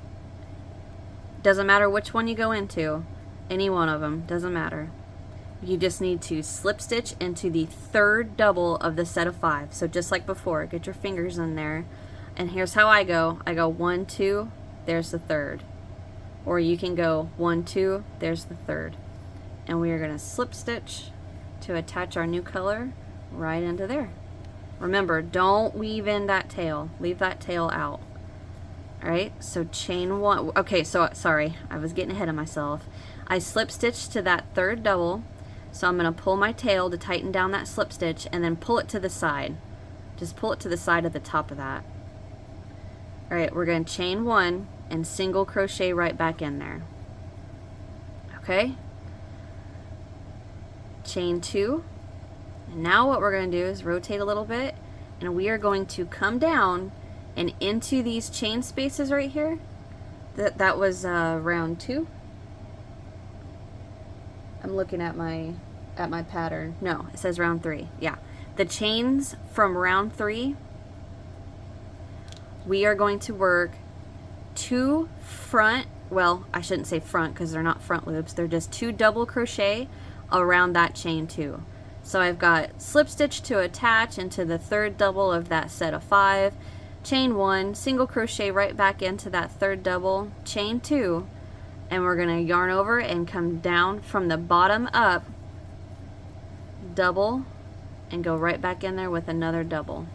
doesn't matter which one you go into, any one of them, doesn't matter. You just need to slip stitch into the third double of the set of 5. So just like before, get your fingers in there, and here's how I go. I go 1, 2, there's the third. Or you can go 1, 2, there's the third. And we are going to slip stitch to attach our new color right into there. Remember, don't weave in that tail. Leave that tail out. Alright, so chain 1. Okay, so sorry, I was getting ahead of myself. I slip stitched to that third double, so I'm going to pull my tail to tighten down that slip stitch, and then pull it to the side. Just pull it to the side of the top of that. Alright, we're going to chain 1 and single crochet right back in there. Okay? Chain 2, and now what we're going to do is rotate a little bit, and we are going to come down and into these chain spaces right here. That was round 2. I'm looking at my pattern. No, it says round 3. Yeah, the chains from round 3, we are going to work 2 front, well, I shouldn't say front because they're not front loops, they're just 2 double crochet around that chain 2. So I've got slip stitch to attach into the third double of that set of 5, chain 1, single crochet right back into that third double, chain 2, and we're going to yarn over and come down from the bottom up, double, and go right back in there with another double,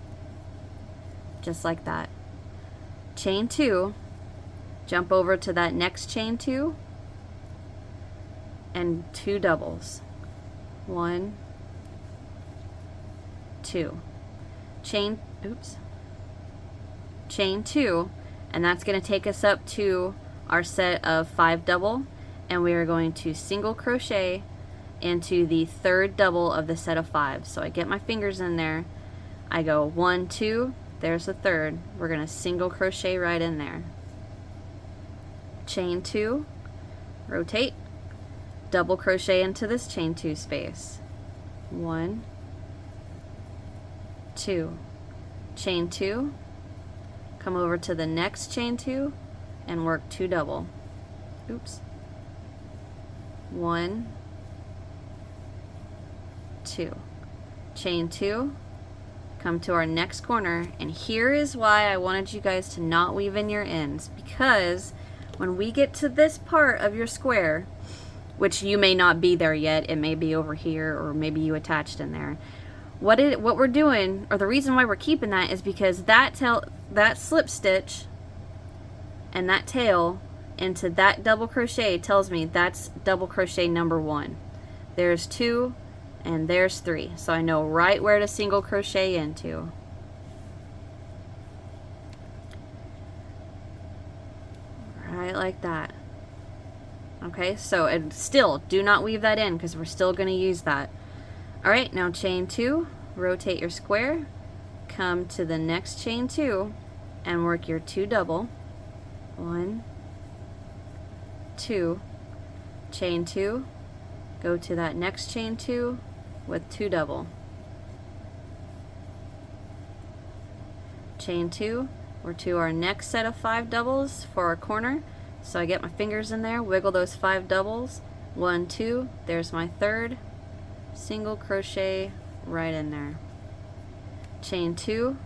just like that. Chain 2, jump over to that next chain 2, and 2 doubles. 1, 2. chain, oops, chain 2, and that's going to take us up to our set of 5 double, and we are going to single crochet into the 3rd double of the set of 5. So I get my fingers in there, I go 1, 2, there's the 3rd, we're going to single crochet right in there, chain 2, rotate, double crochet into this chain 2 space, 1, 2, chain 2, come over to the next chain 2 and work 2 double, oops, 1, 2, chain 2, come to our next corner, and here is why I wanted you guys to not weave in your ends, because when we get to this part of your square, which you may not be there yet, it may be over here, or maybe you attached in there, what we're doing, or the reason why we're keeping that, is because that slip stitch and that tail into that double crochet tells me that's double crochet number 1. There's 2 and there's 3, so I know right where to single crochet into. Right like that. Okay, so and still do not weave that in because we're still going to use that. Alright, now chain 2, rotate your square, come to the next chain 2 and work your 2 double, 1, 2, chain 2, go to that next chain 2 with 2 double, chain 2, we're to our next set of 5 doubles for our corner, so I get my fingers in there, wiggle those 5 doubles, 1, 2, there's my 3rd, single crochet right in there, chain 2,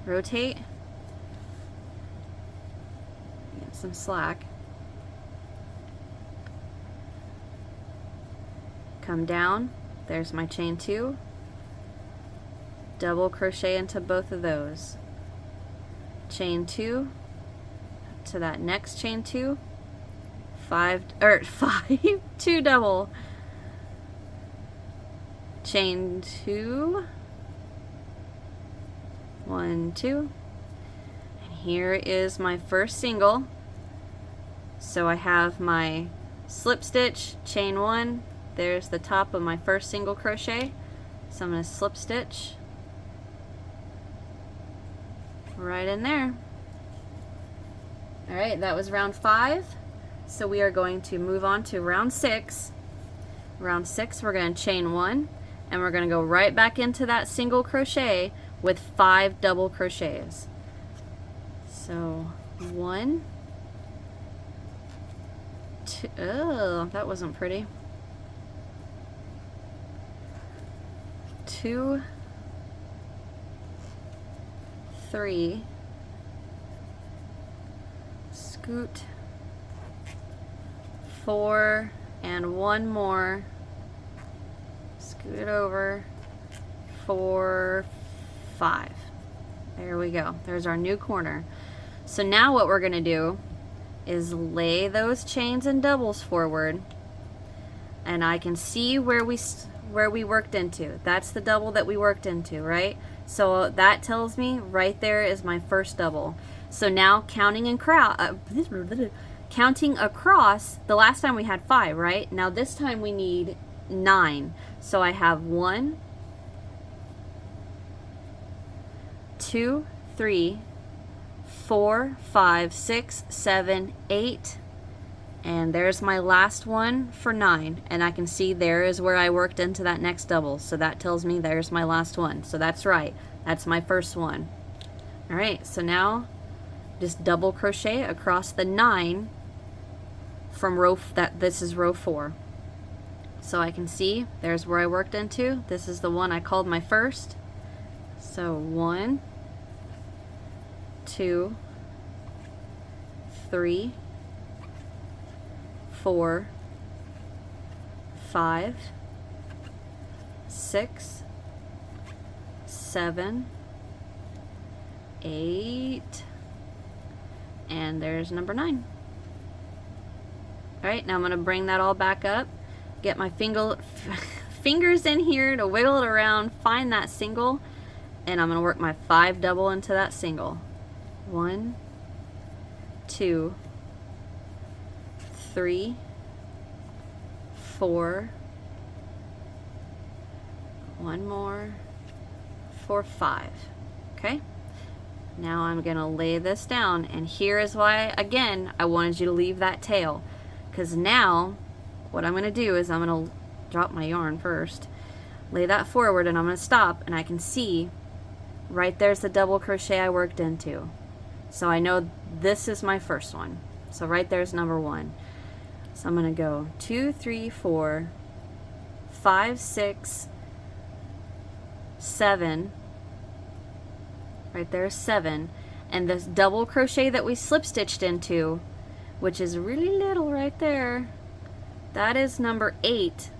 rotate, get some slack, come down, there's my chain 2, double crochet into both of those, chain 2 to that next chain 2, 5 2 double, chain 2, 1, 2, and here is my first single. So I have my slip stitch, chain 1, there's the top of my first single crochet, so I'm going to slip stitch right in there. Alright, that was round 5, so we are going to move on to round 6. Round 6, we're going to chain 1, and we're going to go right back into that single crochet with 5 double crochets. So 1, 2, oh, that wasn't pretty, 2, 3, scoot, 4, and 1 more, scoot it over, 4, 5. There we go. There's our new corner. So now what we're going to do is lay those chains and doubles forward, and I can see where we worked into. That's the double that we worked into, right? So that tells me right there is my first double. So now counting across, the last time we had 5, right? Now this time we need 9. So I have 1, 2, 3, 4, 5, 6, 7, 8, and there's my last one for 9, and I can see there is where I worked into that next double, so that tells me there's my last one. So that's right, that's my first one. Alright, so now just double crochet across the 9 from this is row 4. So I can see there's where I worked into. This is the one I called my first. So 1, 2, 3, 4, 5, 6, 7, 8, and there's number 9. Alright, now I'm going to bring that all back up, get my fingers in here to wiggle it around, find that single, and I'm going to work my 5 double into that single. 1, 2, 3, 4, one more, 4, 5. Okay, now I'm gonna lay this down, and here is why, again, I wanted you to leave that tail, because now what I'm gonna do is I'm gonna drop my yarn first, lay that forward, and I'm gonna stop, and I can see right there's the double crochet I worked into. So I know this is my first one. So right there's number 1. So I'm gonna go 2, 3, 4, 5, 6, 7. Right there's 7. And this double crochet that we slip stitched into, which is really little right there, that is number 8,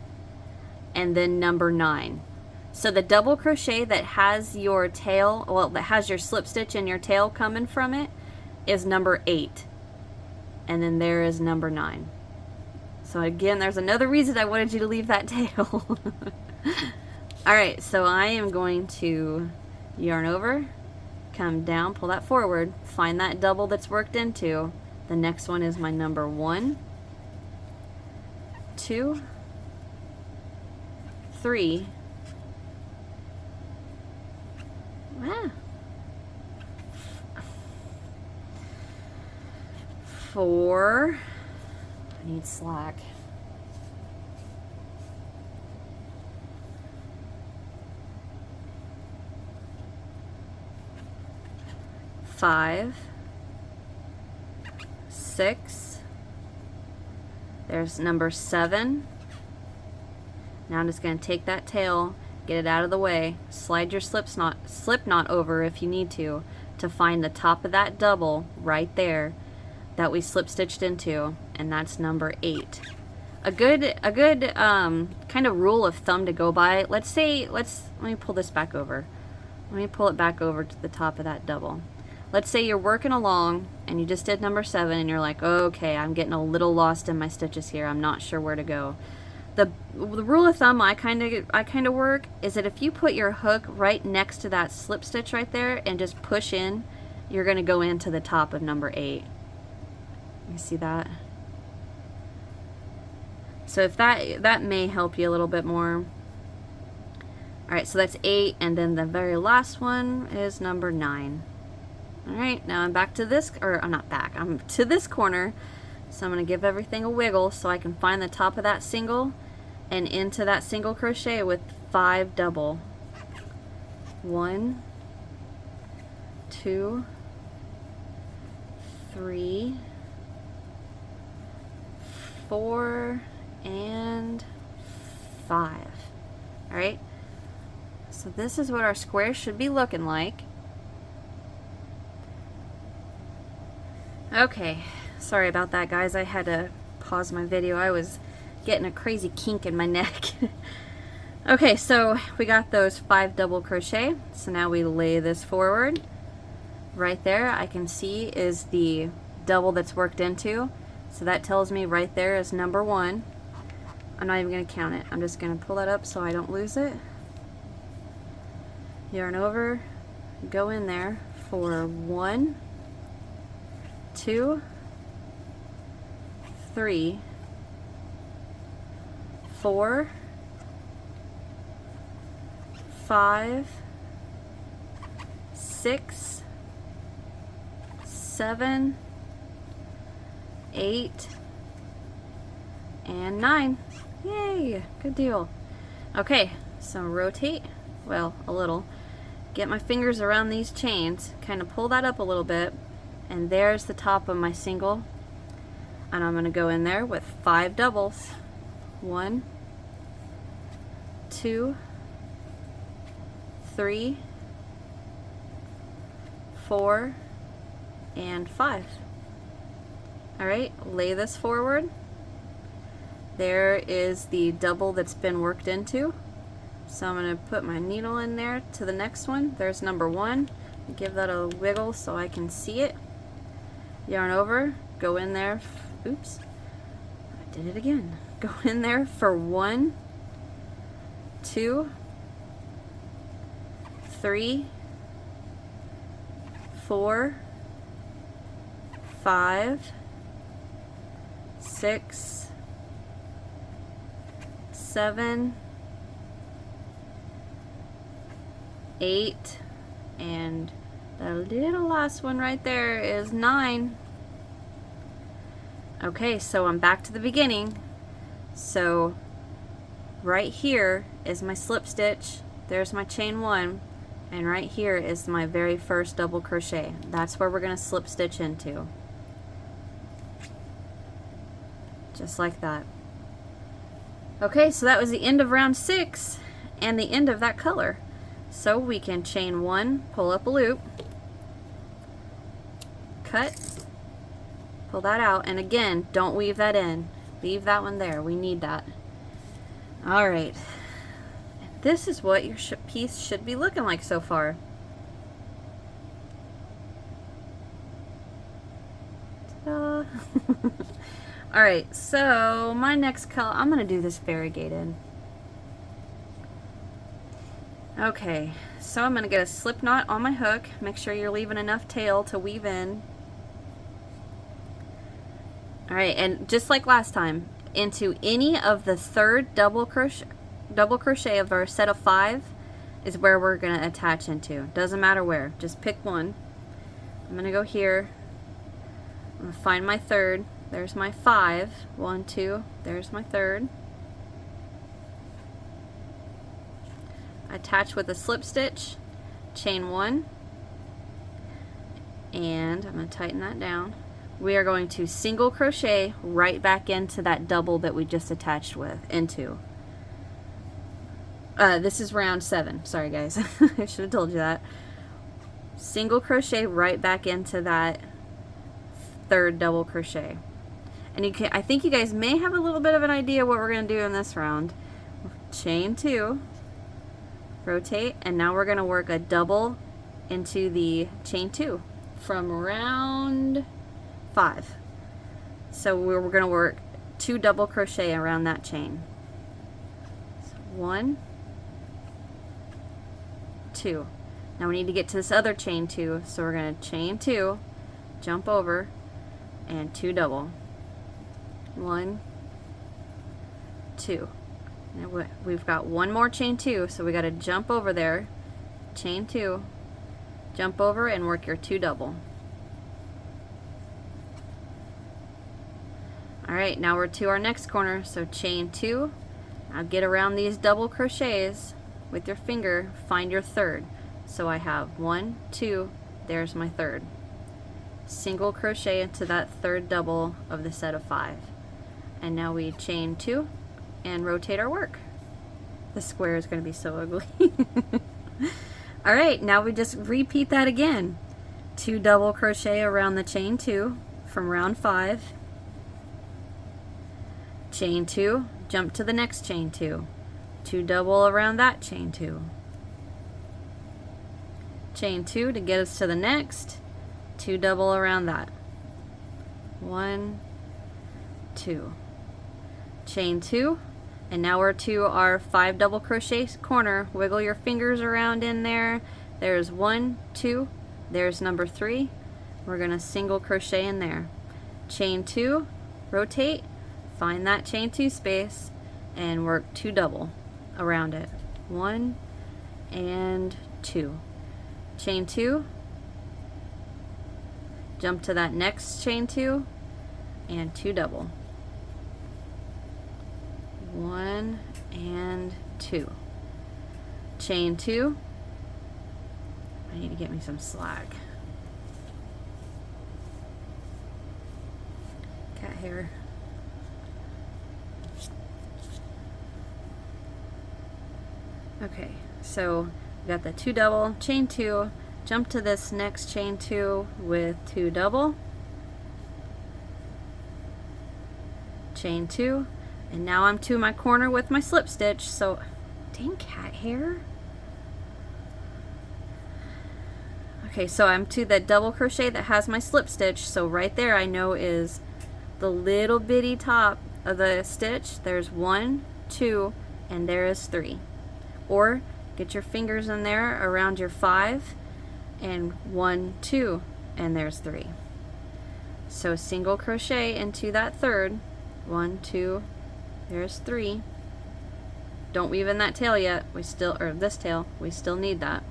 and then number 9. So the double crochet that has your tail, well, that has your slip stitch and your tail coming from it, is number 8, and then there is number 9. So again, there's another reason I wanted you to leave that tail. Alright, so I am going to yarn over, come down, pull that forward, find that double that's worked into. The next one is my number 1, 2, 3, 4, I need slack, 5, 6, there's number 7. Now I'm just going to take that tail, get it out of the way, slide your slip knot over if you need to find the top of that double right there that we slip stitched into, and that's number 8. A good kind of rule of thumb to go by. Let me pull this back over. Let me pull it back over to the top of that double. Let's say you're working along and you just did number 7 and you're like, oh, okay, I'm getting a little lost in my stitches here. I'm not sure where to go. The rule of thumb I kind of work is that if you put your hook right next to that slip stitch right there and just push in, you're going to go into the top of number 8. You see that? So if that may help you a little bit more. Alright, so that's 8, and then the very last one is number 9. Alright, now I'm back to this, or I'm not back, I'm to this corner. So I'm going to give everything a wiggle so I can find the top of that single and into that single crochet with 5 double. 1, 2, 3, 4, and 5. Alright, so this is what our square should be looking like. Okay, sorry about that, guys. I had to pause my video. I was getting a crazy kink in my neck. Okay, so we got those 5 double crochet. So now we lay this forward. Right there I can see is the double that's worked into. So that tells me right there is number 1. I'm not even going to count it. I'm just going to pull that up so I don't lose it. Yarn over, go in there for 1, 2, 3, 4, 5, 6, 7, 8, and 9. Yay! Good deal. Okay, so rotate, well, a little. Get my fingers around these chains, kind of pull that up a little bit, and there's the top of my single. And I'm going to go in there with 5 doubles. 1, 2, 3, 4, and 5. Alright, lay this forward. There is the double that's been worked into. So I'm going to put my needle in there to the next one. There's number 1. Give that a wiggle so I can see it. Yarn over, go in there. Oops, I did it again. Go in there for 1, 2, 3, 4, 5, 6, 7, 8, and the little last one right there is 9. Okay, so I'm back to the beginning. So right here is my slip stitch, there's my chain 1, and right here is my very first double crochet. That's where we're going to slip stitch into. Just like that. Okay, so that was the end of round 6 and the end of that color. So we can chain 1, pull up a loop, cut, pull that out, and again, don't weave that in. Leave that one there. We need that. Alright. This is what your piece should be looking like so far. Ta-da! Alright, so my next color, I'm going to do this variegated. Okay, so I'm going to get a slip knot on my hook. Make sure you're leaving enough tail to weave in. Alright, and just like last time, into any of the third double crochet of our set of 5 is where we're going to attach into. Doesn't matter where, just pick one. I'm going to go here. I'm going to find my third. There's my 5. 1, 2, there's my third. Attach with a slip stitch, chain 1, and I'm going to tighten that down. We are going to single crochet right back into that double that we just attached into. This is round 7. Sorry guys, I should have told you that. Single crochet right back into that third double crochet. And I think you guys may have a little bit of an idea what we're going to do in this round. Chain 2. Rotate, and now we're going to work a double into the chain 2 from round 5. So we're going to work 2 double crochet around that chain. So 1, 2. Now we need to get to this other chain 2, so we're going to chain 2, jump over, and 2 double. 1, 2. Now we've got one more chain 2, so we got to jump over there, chain 2, jump over, and work your 2 double. Alright, now we're to our next corner, so chain 2. Now get around these double crochets with your finger, find your third. So I have 1, 2, there's my third. Single crochet into that third double of the set of 5. And now we chain 2 and rotate our work. The square is going to be so ugly. Alright, now we just repeat that again. 2 double crochet around the chain 2 from round 5. Chain 2, jump to the next chain 2. 2 double around that chain 2. Chain 2 to get us to the next. 2 double around that. 1, 2. Chain 2, and now we're to our 5 double crochet corner. Wiggle your fingers around in there. There's 1, 2, there's number 3. We're going to single crochet in there. Chain 2, rotate, find that chain 2 space, and work 2 double around it. 1 and 2. Chain 2, jump to that next chain 2, and 2 double. 1 and 2. Chain 2. I need to get me some slack. Cat hair. Okay, so we got the 2 double, chain 2, jump to this next chain 2 with 2 double, chain 2, and now I'm to my corner with my slip stitch. So dang cat hair. Okay, so I'm to that double crochet that has my slip stitch, so right there I know is the little bitty top of the stitch. There's 1, 2, and there is 3. Or get your fingers in there around your 5 and 1, 2, and there's 3. So single crochet into that third, 1, 2, there's 3. Don't weave in that tail yet, we still, or this tail, we still need that.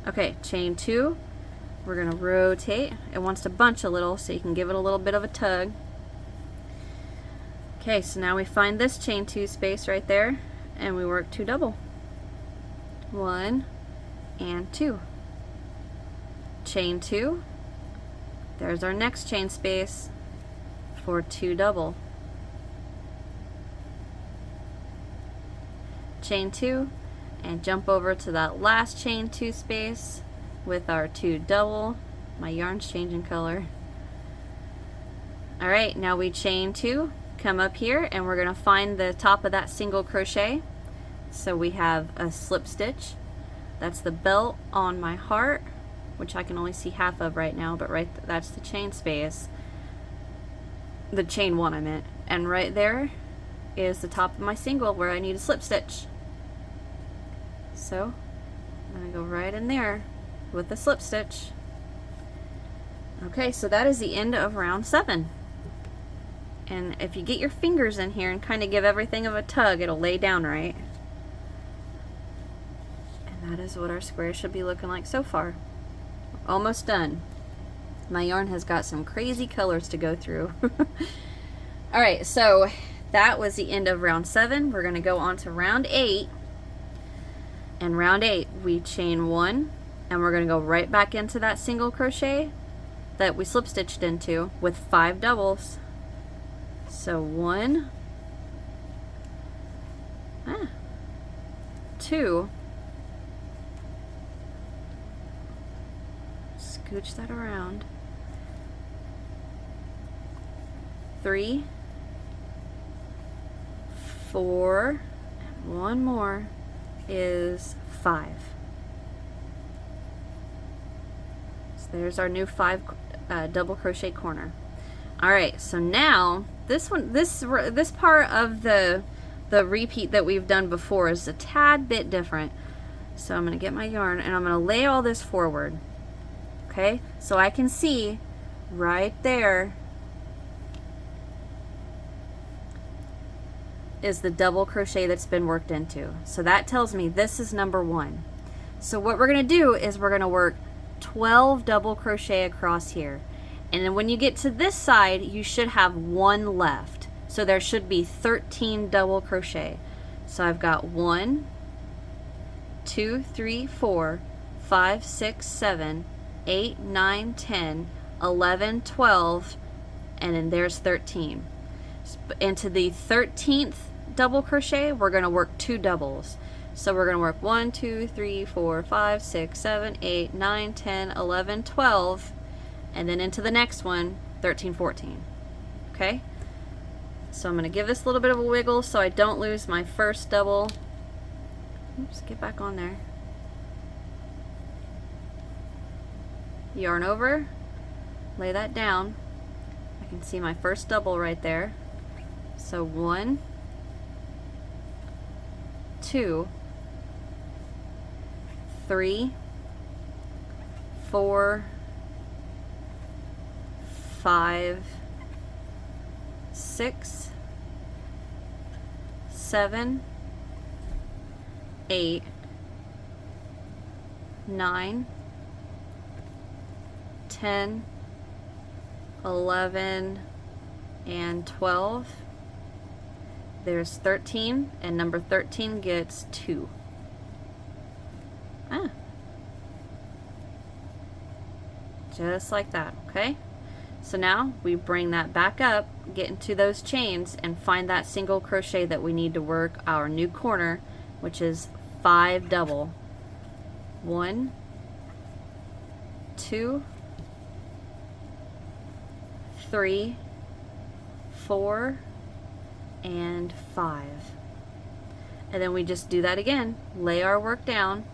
Okay, chain 2, we're gonna rotate. It wants to bunch a little, so you can give it a little bit of a tug. Okay, so now we find this chain 2 space right there, and we work 2 double. 1 and 2. Chain 2, there's our next chain space for 2 double. Chain 2, and jump over to that last chain 2 space with our 2 double. My yarn's changing color. Alright, now we chain 2, come up here, and we're going to find the top of that single crochet. So we have a slip stitch. That's the belt on my heart, which I can only see half of right now, but that's the chain space. The chain 1 I meant. And right there is the top of my single where I need a slip stitch. So I'm going to go right in there with the slip stitch. Okay, so that is the end of round 7. And if you get your fingers in here and kind of give everything of a tug, it'll lay down right. And that is what our square should be looking like so far. Almost done. My yarn has got some crazy colors to go through. Alright, so that was the end of round 7. We're going to go on to round 8. And round 8, we chain 1, and we're going to go right back into that single crochet that we slip stitched into with 5 doubles. So 1, 2, scooch that around, 3, 4, and one more is 5. So there's our new 5 double crochet corner. Alright, so now this part of the repeat that we've done before is a tad bit different. So I'm going to get my yarn and I'm going to lay all this forward. Okay, so I can see right there is the double crochet that's been worked into. So that tells me this is number 1. So what we're going to do is we're going to work 12 double crochet across here. And then when you get to this side, you should have 1 left. So there should be 13 double crochet. So I've got 1, 2, 3, 4, 5, 6, 7, 8, 9, 10, 11, 12, and then there's 13. Into the 13th double crochet, we're going to work 2 doubles. So we're going to work 1, 2, 3, 4, 5, 6, 7, 8, 9, 10, 11, 12, and then into the next one, 13, 14. Okay? So I'm going to give this a little bit of a wiggle so I don't lose my first double. Oops, get back on there. Yarn over, lay that down. I can see my first double right there. So 1, 2, 3, 4, 5, 6, 7, 8, 9, 10, 11, and 12. There's 13, and number 13 gets 2. Just like that, okay? So now we bring that back up, get into those chains, and find that single crochet that we need to work our new corner, which is 5 double. 1, 2, 3, 4, and 5. And then we just do that again, lay our work down.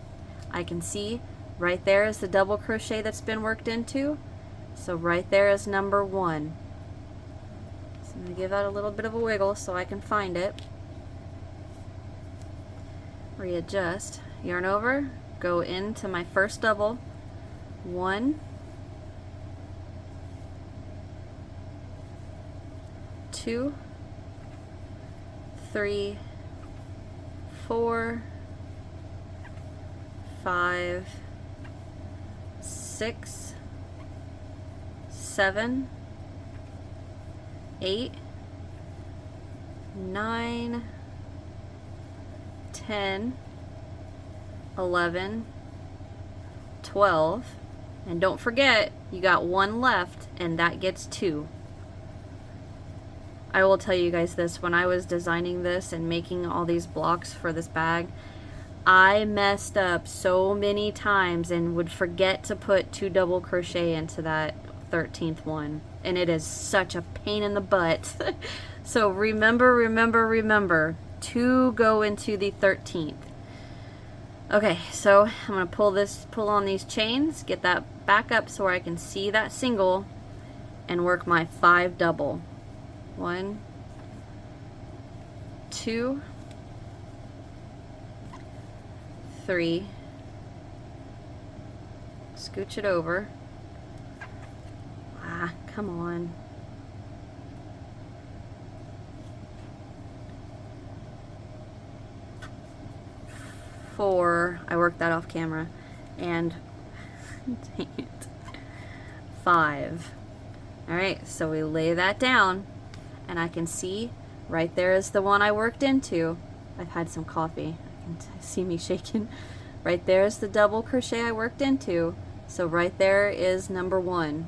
I can see right there is the double crochet that's been worked into. So right there is number 1. So I'm going to give that a little bit of a wiggle so I can find it. Readjust, yarn over, go into my first double, 1, 2, 3, 4, 5, 6, 7, 8, 9, 10, 11, 12, and don't forget you got one left, and that gets 2. I will tell you guys this, when I was designing this and making all these blocks for this bag, I messed up so many times and would forget to put 2 double crochet into that 13th one, and it is such a pain in the butt. So remember to go into the 13th. Okay, so I'm gonna pull on these chains, get that back up so I can see that single, and work my 5 double. 1, 2, 3, scooch it over. Ah, come on. 4, I worked that off camera, and dang it, 5. Alright, so we lay that down, and I can see right there is the one I worked into. I've had some coffee, you can see me shaking. Right there is the double crochet I worked into, so right there is number 1.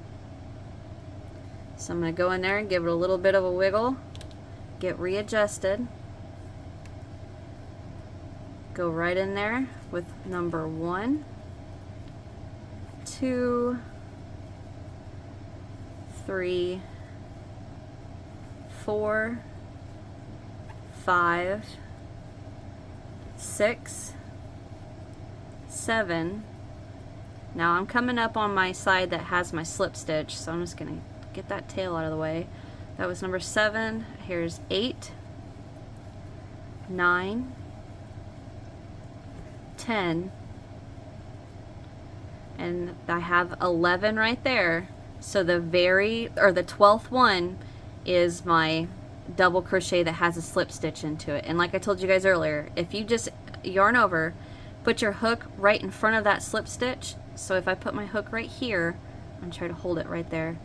So I'm going to go in there and give it a little bit of a wiggle, get readjusted, go right in there with number 1, 2, 3, 4, 5, 6, 7. Now I'm coming up on my side that has my slip stitch, so I'm just going to get that tail out of the way. That was number 7. Here's 8, 9, 10, and I have 11 right there. So the 12th one is my double crochet that has a slip stitch into it. And like I told you guys earlier, if you just yarn over, put your hook right in front of that slip stitch. So if I put my hook right here, I'm gonna try to hold it right there.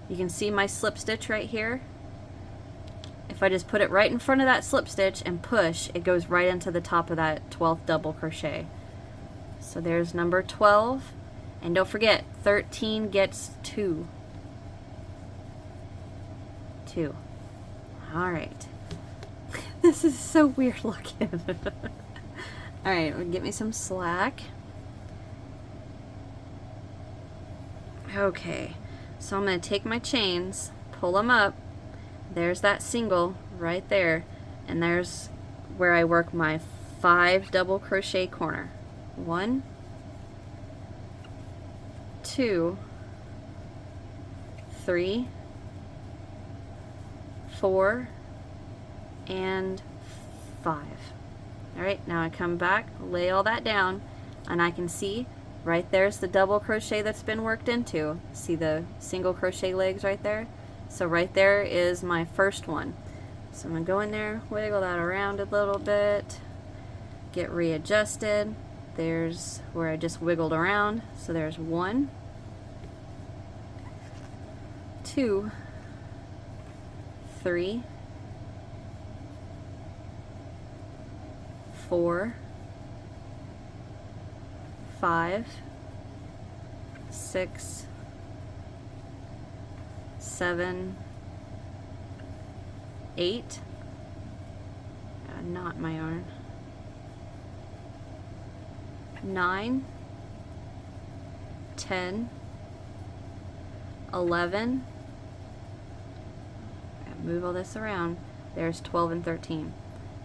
You can see my slip stitch right here. If I just put it right in front of that slip stitch and push, it goes right into the top of that 12th double crochet. So there's number 12, and don't forget 13 gets 2. 2. All right. This is so weird looking. All right, get me some slack. Okay, so I'm going to take my chains, pull them up. There's that single right there, and there's where I work my 5 double crochet corner. 1, 2, 3, 4, and 5. Alright, now I come back, lay all that down, and I can see right there's the double crochet that's been worked into. See the single crochet legs right there? So right there is my first one. So I'm going to go in there, wiggle that around a little bit, get readjusted. There's where I just wiggled around. So there's 1, 2, 3, 4, 5, 6, 7, 8, knot my yarn, 9, 10, 11, move all this around, there's 12 and 13.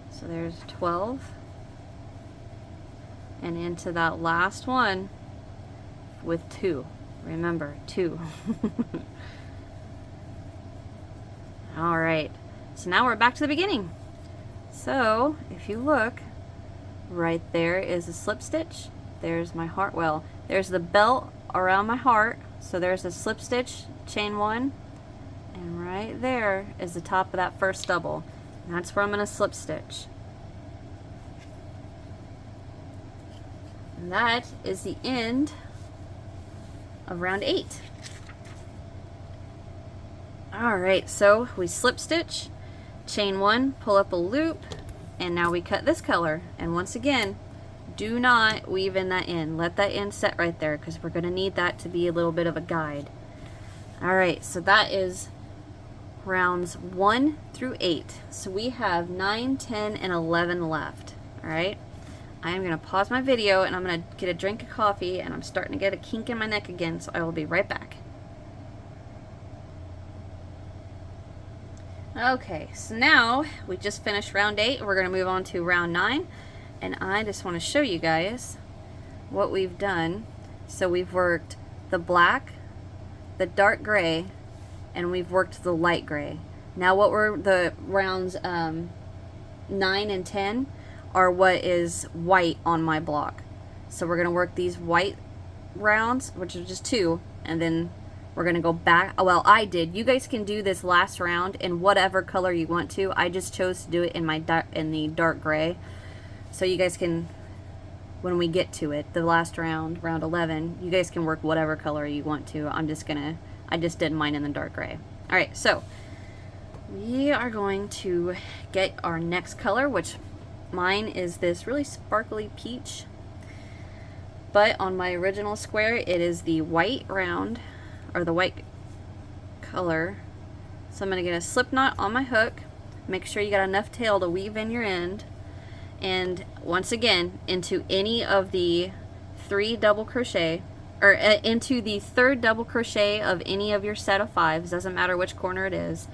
So there's 12, and into that last one with 2. Remember, 2. Alright, so now we're back to the beginning. So if you look, right there is a slip stitch. There's my heart. Well, there's the belt around my heart. So there's a slip stitch, chain 1, and right there is the top of that first double. And that's where I'm going to slip stitch. And that is the end of round 8. Alright, so we slip stitch, chain 1, pull up a loop, and now we cut this color. And once again, do not weave in that end. Let that end set right there because we're going to need that to be a little bit of a guide. Alright, so that is rounds 1 through 8. So we have 9, 10, and 11 left. Alright, I am going to pause my video and I'm going to get a drink of coffee, and I'm starting to get a kink in my neck again, so I will be right back. Okay, so now we just finished round 8. We're going to move on to round 9, and I just want to show you guys what we've done. So we've worked the black, the dark gray, and we've worked the light gray. Now what were the rounds 9 and 10 are what is white on my block. So we're going to work these white rounds, which are just 2, and then we're going to go back. Well, I did. You guys can do this last round in whatever color you want to. I just chose to do it in the dark gray. So you guys can, when we get to it, the last round, round 11, you guys can work whatever color you want to. I just did mine in the dark gray. All right, so we are going to get our next color, which mine is this really sparkly peach. But on my original square, it is the white round, or the white color. So I'm going to get a slip knot on my hook. Make sure you got enough tail to weave in your end. And once again, into any of the 3 double crochet, or into the 3rd double crochet of any of your set of 5s, doesn't matter which corner it is,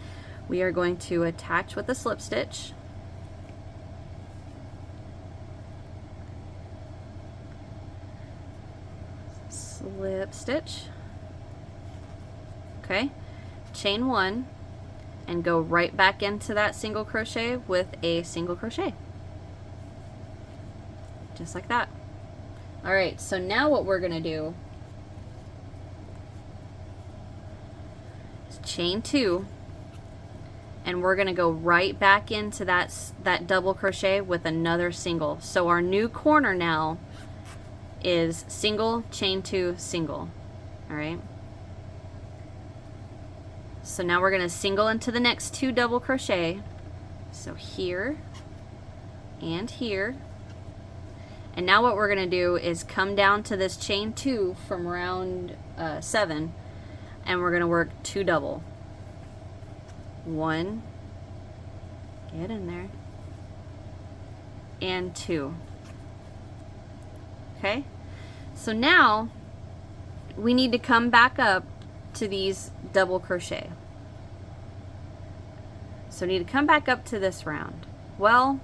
we are going to attach with a slip stitch. Slip stitch. Okay, chain 1 and go right back into that single crochet with a single crochet, just like that. All right, so now what we're gonna do is chain 2, and we're gonna go right back into that double crochet with another single. So our new corner now is single, chain 2, single. All right, so now we're going to single into the next 2 double crochet, so here and here. And now what we're going to do is come down to this chain 2 from round 7, and we're going to work 2 double. 1, get in there, and 2. Okay, so now we need to come back up to these double crochet. So we need to come back up to this round. Well,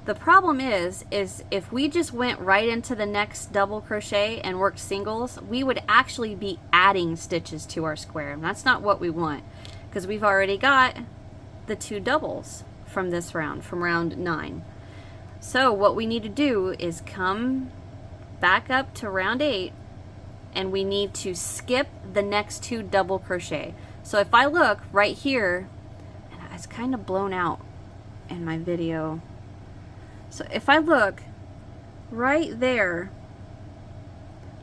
the problem is if we just went right into the next double crochet and worked singles, we would actually be adding stitches to our square, and that's not what we want, because we've already got the 2 doubles from this round, from round 9. So what we need to do is come back up to round 8, and we need to skip the next 2 double crochet. So if I look right here, and it's kind of blown out in my video. So if I look right there,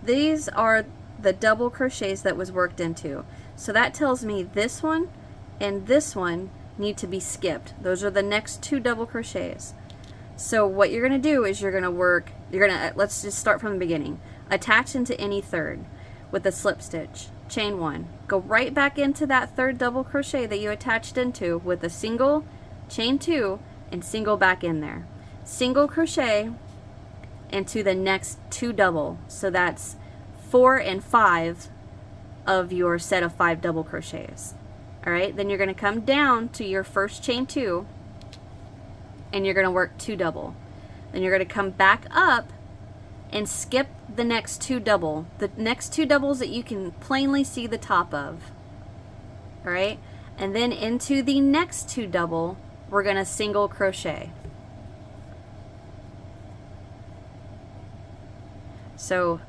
these are the double crochets that was worked into. So that tells me this one and this one need to be skipped. Those are the next 2 double crochets. So what you're going to do is let's just start from the beginning. Attach into any 3rd with a slip stitch, chain 1. Go right back into that 3rd double crochet that you attached into with a single, chain 2, and single back in there. Single crochet into the next 2 double. So that's 4 and 5 of your set of 5 double crochets. Alright, then you're going to come down to your first chain 2, and you're going to work 2 double. Then you're going to come back up and skip the next 2 double. The next 2 doubles that you can plainly see the top of. Alright, and then into the next 2 double, we're going to single crochet. So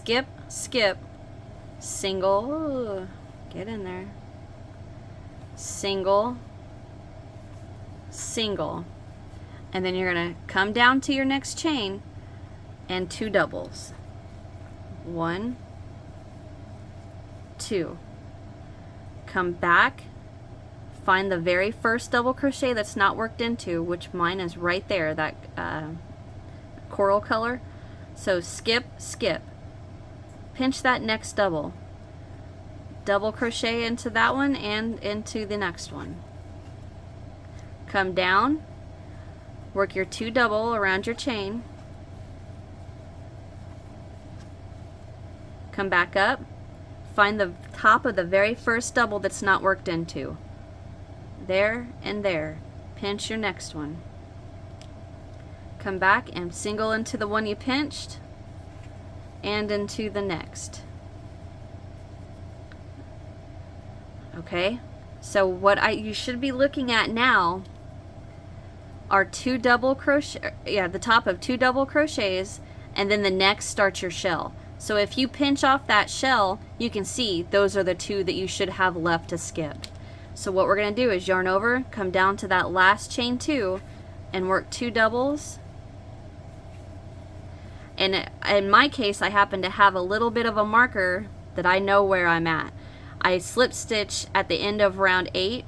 skip, skip, single, get in there, single, single, and then you're going to come down to your next chain and 2 doubles. 1, 2. Come back, find the very first double crochet that's not worked into, which mine is right there, that coral color. So skip, skip, pinch that next double, double crochet into that one and into the next one. Come down, work your 2 double around your chain, come back up, find the top of the very first double that's not worked into. There and there. Pinch your next one. Come back and single into the one you pinched and into the next. Okay? So what you should be looking at now are 2 double crochet, the top of 2 double crochets, and then the next starts your shell. So if you pinch off that shell, you can see those are the 2 that you should have left to skip. So what we're going to do is yarn over, come down to that last chain 2, and work 2 doubles. And in my case, I happen to have a little bit of a marker that I know where I'm at. I slip stitch at the end of round 8,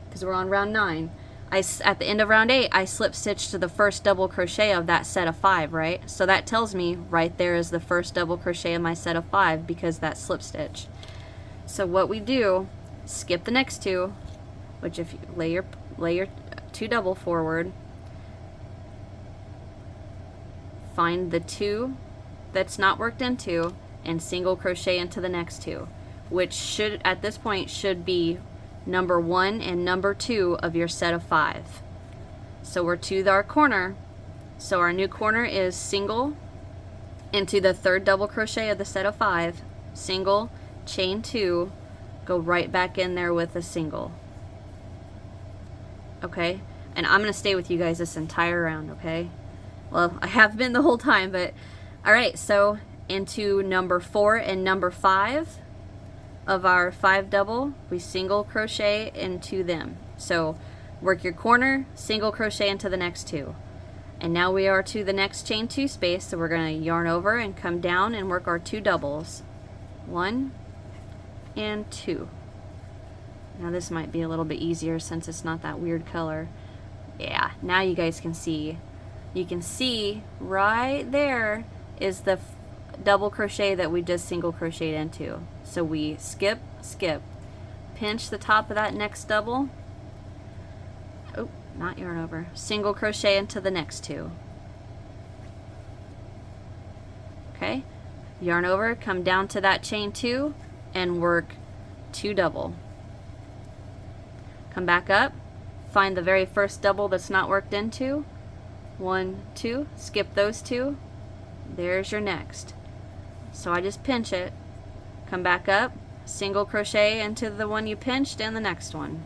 because we're on round 9. At the end of round 8, I slip stitch to the first double crochet of that set of 5, right? So that tells me right there is the first double crochet in my set of 5 because that's slip stitch. So what we do, skip the next 2, which if you lay your 2 double forward, find the 2 that's not worked into and single crochet into the next 2, which should at this point should be number 1 and number 2 of your set of 5. So we're to our corner. So our new corner is single into the 3rd double crochet of the set of 5, single, chain 2, go right back in there with a single. Okay, and I'm gonna stay with you guys this entire round, okay? Well, I have been the whole time, but all right, so into number 4 and number 5 of our 5 double, we single crochet into them. So work your corner, single crochet into the next 2. And now we are to the next chain 2 space, so we're going to yarn over and come down and work our 2 doubles. 1 and 2. Now this might be a little bit easier since it's not that weird color. Yeah, now you guys can see. You can see right there is the double crochet that we just single crocheted into. So we skip, skip, pinch the top of that next double. Oh, not yarn over. Single crochet into the next 2. Okay, yarn over, come down to that chain 2 and work 2 double. Come back up, find the very first double that's not worked into. 1, 2, skip those 2. There's your next. So I just pinch it, come back up, single crochet into the one you pinched and the next one.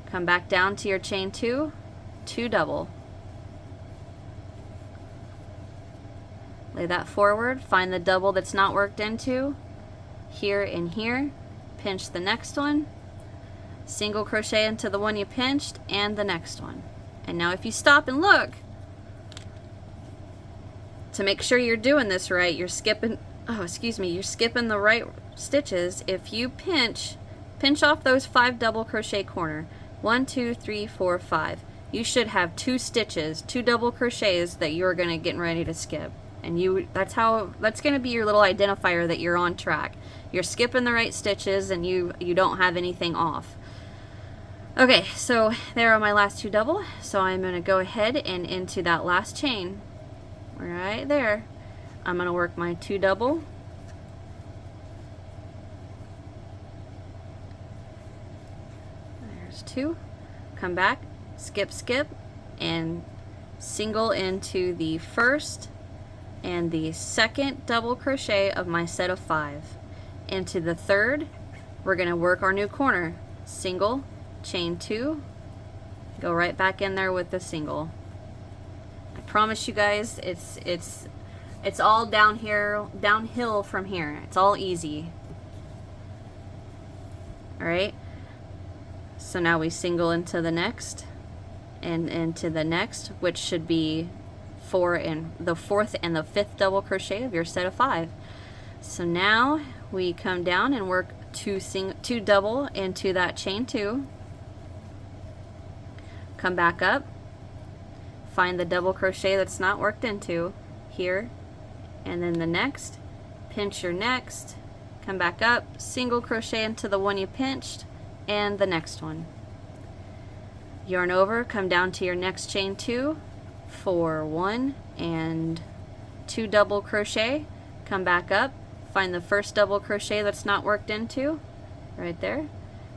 Come back down to your chain 2, 2 double. Lay that forward, find the double that's not worked into, here and here, pinch the next one, single crochet into the one you pinched and the next one. And now if you stop and look, to make sure you're doing this right, you're skipping, you're skipping the right stitches. If you pinch off those 5 double crochet corner, 1, 2, 3, 4, 5, you should have 2 stitches, 2 double crochets that you're gonna get ready to skip. And that's gonna be your little identifier that you're on track. You're skipping the right stitches and you don't have anything off. Okay, so there are my last 2 double. So I'm gonna go ahead and into that last chain, right there, I'm gonna work my 2 double. There's 2. Come back, skip, skip, and single into the first and the second double crochet of my set of 5. Into the 3rd, we're gonna work our new corner. Single, chain 2, go right back in there with the single. I promise you guys, it's It's all down here, downhill from here. It's all easy. All right. So now we single into the next and into the next, which should be the fourth and the fifth double crochet of your set of 5. So now we come down and work 2 double into that chain 2. Come back up, find the double crochet that's not worked into here, and then the next, pinch your next, come back up, single crochet into the one you pinched, and the next one. Yarn over, come down to your next chain 2 for 1 and 2 double crochet, come back up, find the first double crochet that's not worked into right there,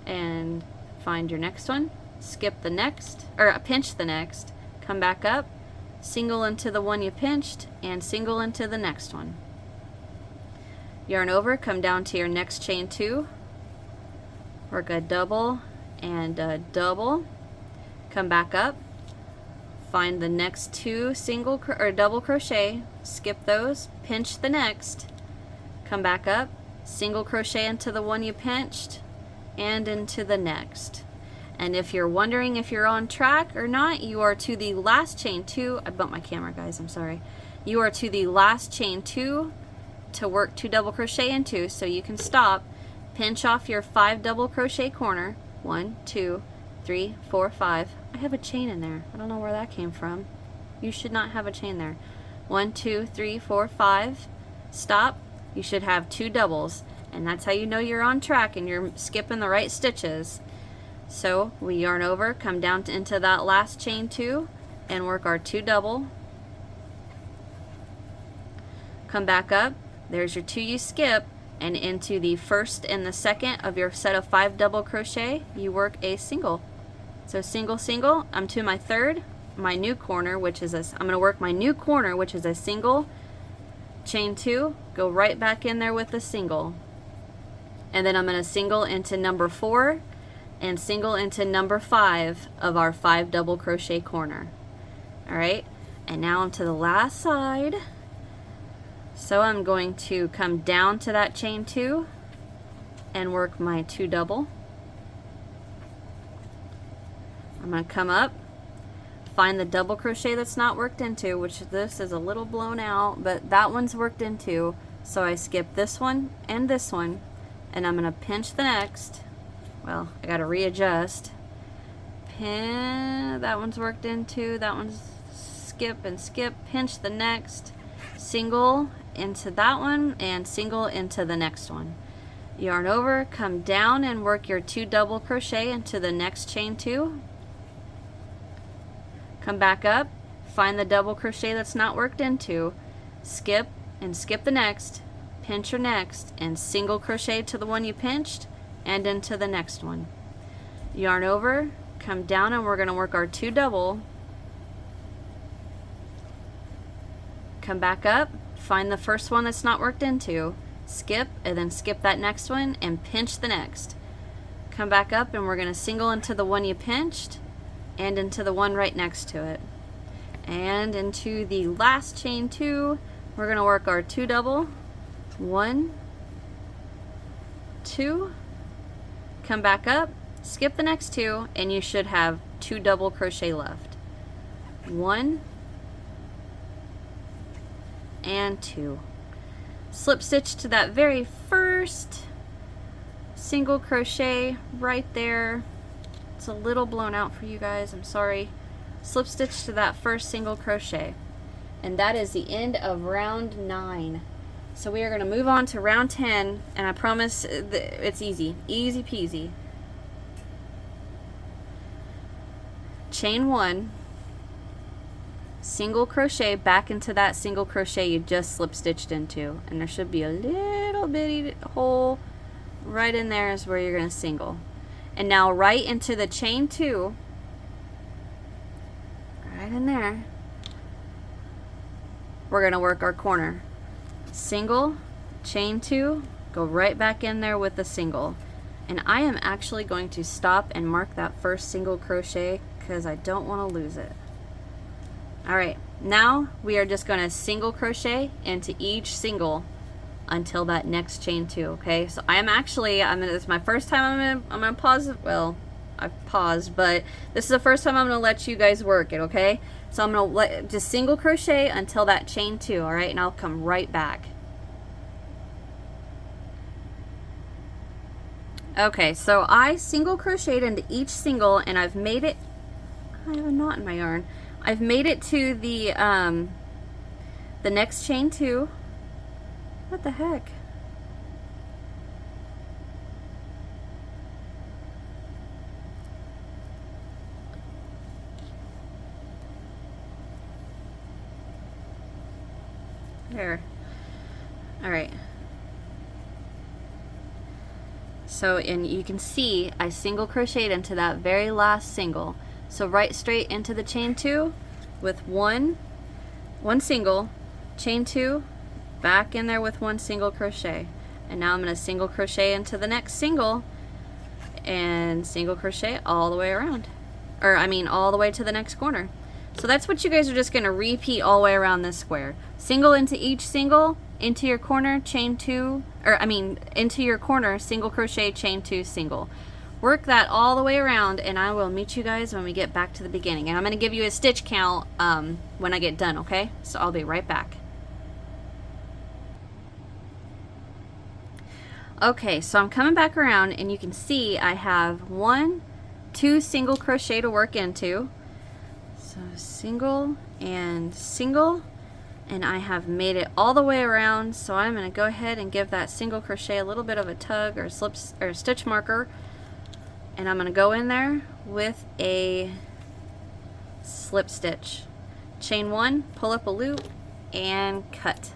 and find your next one, skip the next, or pinch the next, come back up, single into the one you pinched, and single into the next one. Yarn over, come down to your next chain 2, work a double and a double, come back up, find the next 2 single or double crochet, skip those, pinch the next, come back up, single crochet into the one you pinched, and into the next. And if you're wondering if you're on track or not, you are to the last chain 2. I bumped my camera, guys, I'm sorry. You are to the last chain 2 to work 2 double crochet into, so you can stop, pinch off your 5 double crochet corner, 1, 2, 3, 4, 5. I have a chain in there. I don't know where that came from. You should not have a chain there. 1, 2, 3, 4, 5. Stop. You should have 2 doubles, and that's how you know you're on track and you're skipping the right stitches. So we yarn over, come down into that last chain 2 and work our 2 double. Come back up, there's your 2 you skip, and into the first and the second of your set of 5 double crochet you work a single. So single, single, I'm to my third, my new corner, which is I'm going to work my new corner, which is a single, chain 2, go right back in there with a single, and then I'm going to single into number 4 and single into number 5 of our 5 double crochet corner. Alright, and now I'm to the last side, so I'm going to come down to that chain 2 and work my 2 double. I'm going to come up, find the double crochet that's not worked into, which this is a little blown out, but that one's worked into, so I skip this one, and I'm going to pinch the next. Well, I got to readjust. That one's worked into, that one's skip and skip, pinch the next, single into that one, and single into the next one. Yarn over, come down and work your 2 double crochet into the next chain 2. Come back up, find the double crochet that's not worked into, skip and skip the next, pinch your next, and single crochet to the one you pinched and into the next one. Yarn over, come down, and we're going to work our 2 double. Come back up, find the first one that's not worked into, skip, and then skip that next one and pinch the next. Come back up, and we're going to single into the one you pinched and into the one right next to it, and into the last chain 2 we're going to work our 2 double, 1, 2, come back up, skip the next 2, and you should have 2 double crochet left, 1 and 2. Slip stitch to that very first single crochet right there. It's a little blown out for you guys, I'm sorry. Slip stitch to that first single crochet, and that is the end of round 9. So we are going to move on to round 10, and I promise it's easy peasy. Chain 1, single crochet back into that single crochet you just slip stitched into, and there should be a little bitty hole right in there is where you're going to single. And now right into the chain 2, right in there, we're going to work our corner. Single, chain 2, go right back in there with the single. And I am actually going to stop and mark that first single crochet because I don't want to lose it. All right, now we are just going to single crochet into each single until that next chain 2. Okay, so it's my first time. I'm gonna pause. Well, I've paused, but this is the first time I'm gonna let you guys work it. Okay, so I'm gonna just single crochet until that chain 2. All right, and I'll come right back. Okay, so I single crocheted into each single, and I've made it. I have a knot in my yarn. I've made it to the next chain 2. What the heck? There. All right. So, and you can see I single crocheted into that very last single. So right straight into the chain 2 with one single, chain 2, back in there with 1 single crochet. And now I'm going to single crochet into the next single and single crochet all the way around. Or I mean all the way to the next corner. So that's what you guys are just going to repeat all the way around this square. Single into each single, into your corner, chain 2, into your corner, single crochet, chain 2, single. Work that all the way around, and I will meet you guys when we get back to the beginning. And I'm going to give you a stitch count when I get done, okay? So I'll be right back. Okay, so I'm coming back around, and you can see I have 2 single crochet to work into. So single and single, and I have made it all the way around. So I'm going to go ahead and give that single crochet a little bit of a tug or stitch marker, and I'm going to go in there with a slip stitch. Chain 1, pull up a loop, and cut.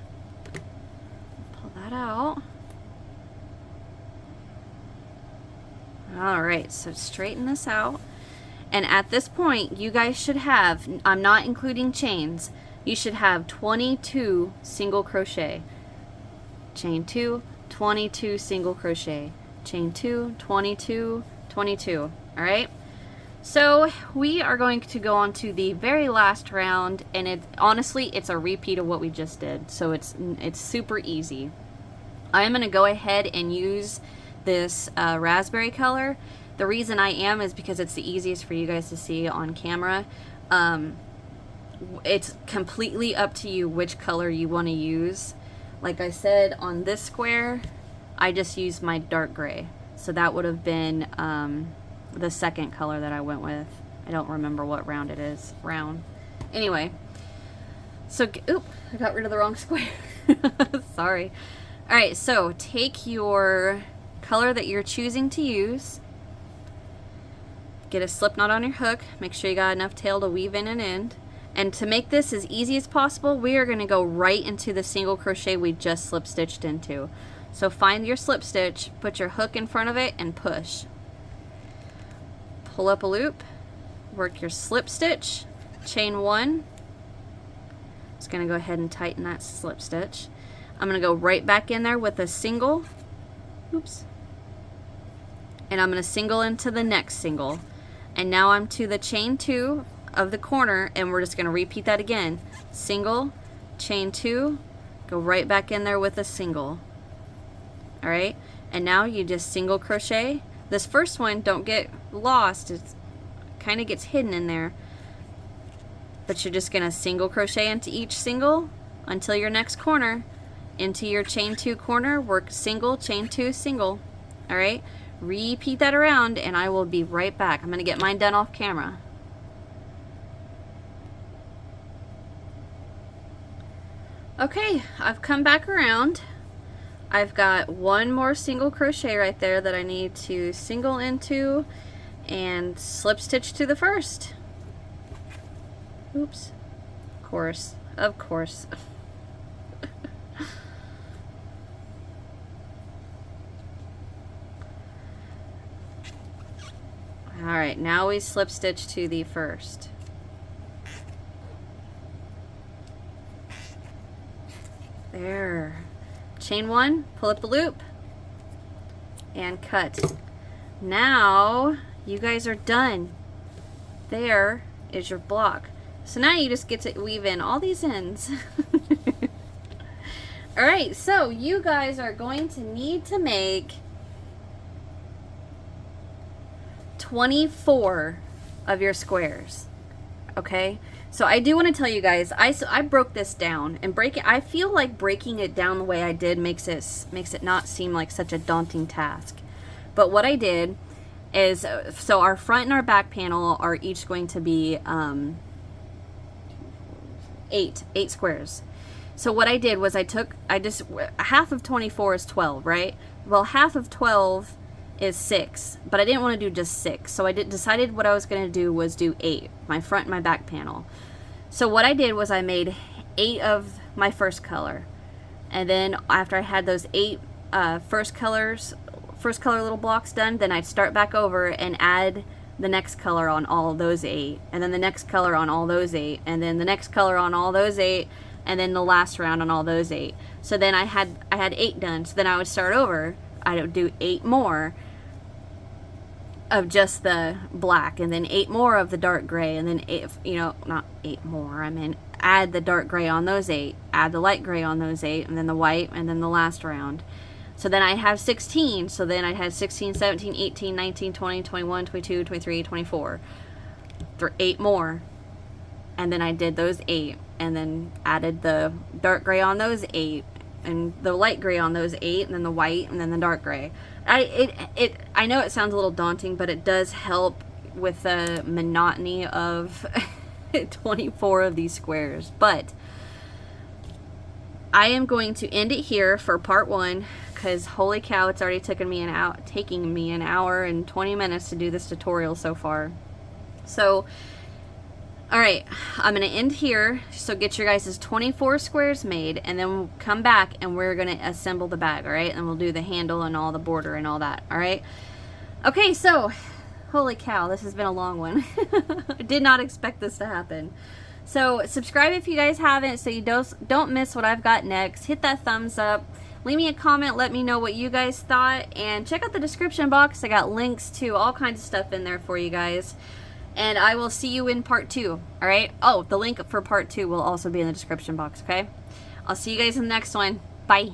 Pull that out. Alright, so straighten this out. And at this point, you guys should have, I'm not including chains, you should have 22 single crochet. Chain 2, 22 single crochet. Chain 2, 22, 22. Alright? So we are going to go on to the very last round, and honestly, it's a repeat of what we just did. So it's super easy. I am going to go ahead and use this raspberry color. The reason I am is because it's the easiest for you guys to see on camera. It's completely up to you which color you want to use. Like I said, on this square, I just used my dark gray. So that would have been the second color that I went with. I don't remember what round it is. Round. Anyway. So, oop, I got rid of the wrong square. Sorry. Alright, so take your color that you're choosing to use. Get a slip knot on your hook. Make sure you got enough tail to weave in and end. And to make this as easy as possible, we are going to go right into the single crochet we just slip stitched into. So find your slip stitch, put your hook in front of it, and push. Pull up a loop, work your slip stitch, chain 1. Just going to go ahead and tighten that slip stitch. I'm going to go right back in there with a single. Oops. And I'm going to single into the next single. And now I'm to the chain 2 of the corner, and we're just going to repeat that again. Single, chain 2, go right back in there with a single. Alright, and now you just single crochet. This first one, don't get lost, it kind of gets hidden in there. But you're just going to single crochet into each single until your next corner. Into your chain 2 corner, work single, chain 2, single. Alright, repeat that around, and I will be right back. I'm going to get mine done off camera. Okay, I've come back around. I've got one more single crochet right there that I need to single into and slip stitch to the first. Oops. Of course. Alright, now we slip stitch to the first. There. Chain 1, pull up the loop, and cut. Now, you guys are done. There is your block. So now you just get to weave in all these ends. Alright, so you guys are going to need to make 24 of your squares. Okay, so I do want to tell you guys, I broke this down, and I feel like breaking it down the way I did makes it not seem like such a daunting task. But what I did is, so our front and our back panel are each going to be 8 squares. So what I did was half of 24 is 12, right? Well, half of 12 is 6, but I didn't want to do just 6. So I decided what I was going to do was do 8, my front and my back panel. So what I did was I made 8 of my first color. And then after I had those 8 first color little blocks done, then I'd start back over and add the next color on all those 8, and then the next color on all those 8, and then the next color on all those 8, and then the last round on all those 8. So then I had 8 done. So then I would start over. I would do 8 more of just the black, and then 8 more of the dark gray, and then 8, not 8 more, I mean add the dark gray on those 8, add the light gray on those 8, and then the white, and then the last round. So then I have 16, so then I had 16, 17, 18, 19, 20, 21, 22, 23, 24. 8 more. And then I did those 8, and then added the dark gray on those 8, and the light gray on those 8, and then the white, and then the dark gray. I know it sounds a little daunting, but it does help with the monotony of 24 of these squares. But I am going to end it here for part 1, because holy cow, it's already taking me an hour and 20 minutes to do this tutorial so far. So alright, I'm going to end here. So get your guys' 24 squares made, and then we'll come back and we're going to assemble the bag, alright? And we'll do the handle and all the border and all that, alright? Okay, so, holy cow, this has been a long one. I did not expect this to happen. So subscribe if you guys haven't, so you don't miss what I've got next. Hit that thumbs up. Leave me a comment, let me know what you guys thought, and check out the description box. I got links to all kinds of stuff in there for you guys. And I will see you in part 2, alright? Oh, the link for part 2 will also be in the description box, okay? I'll see you guys in the next one. Bye.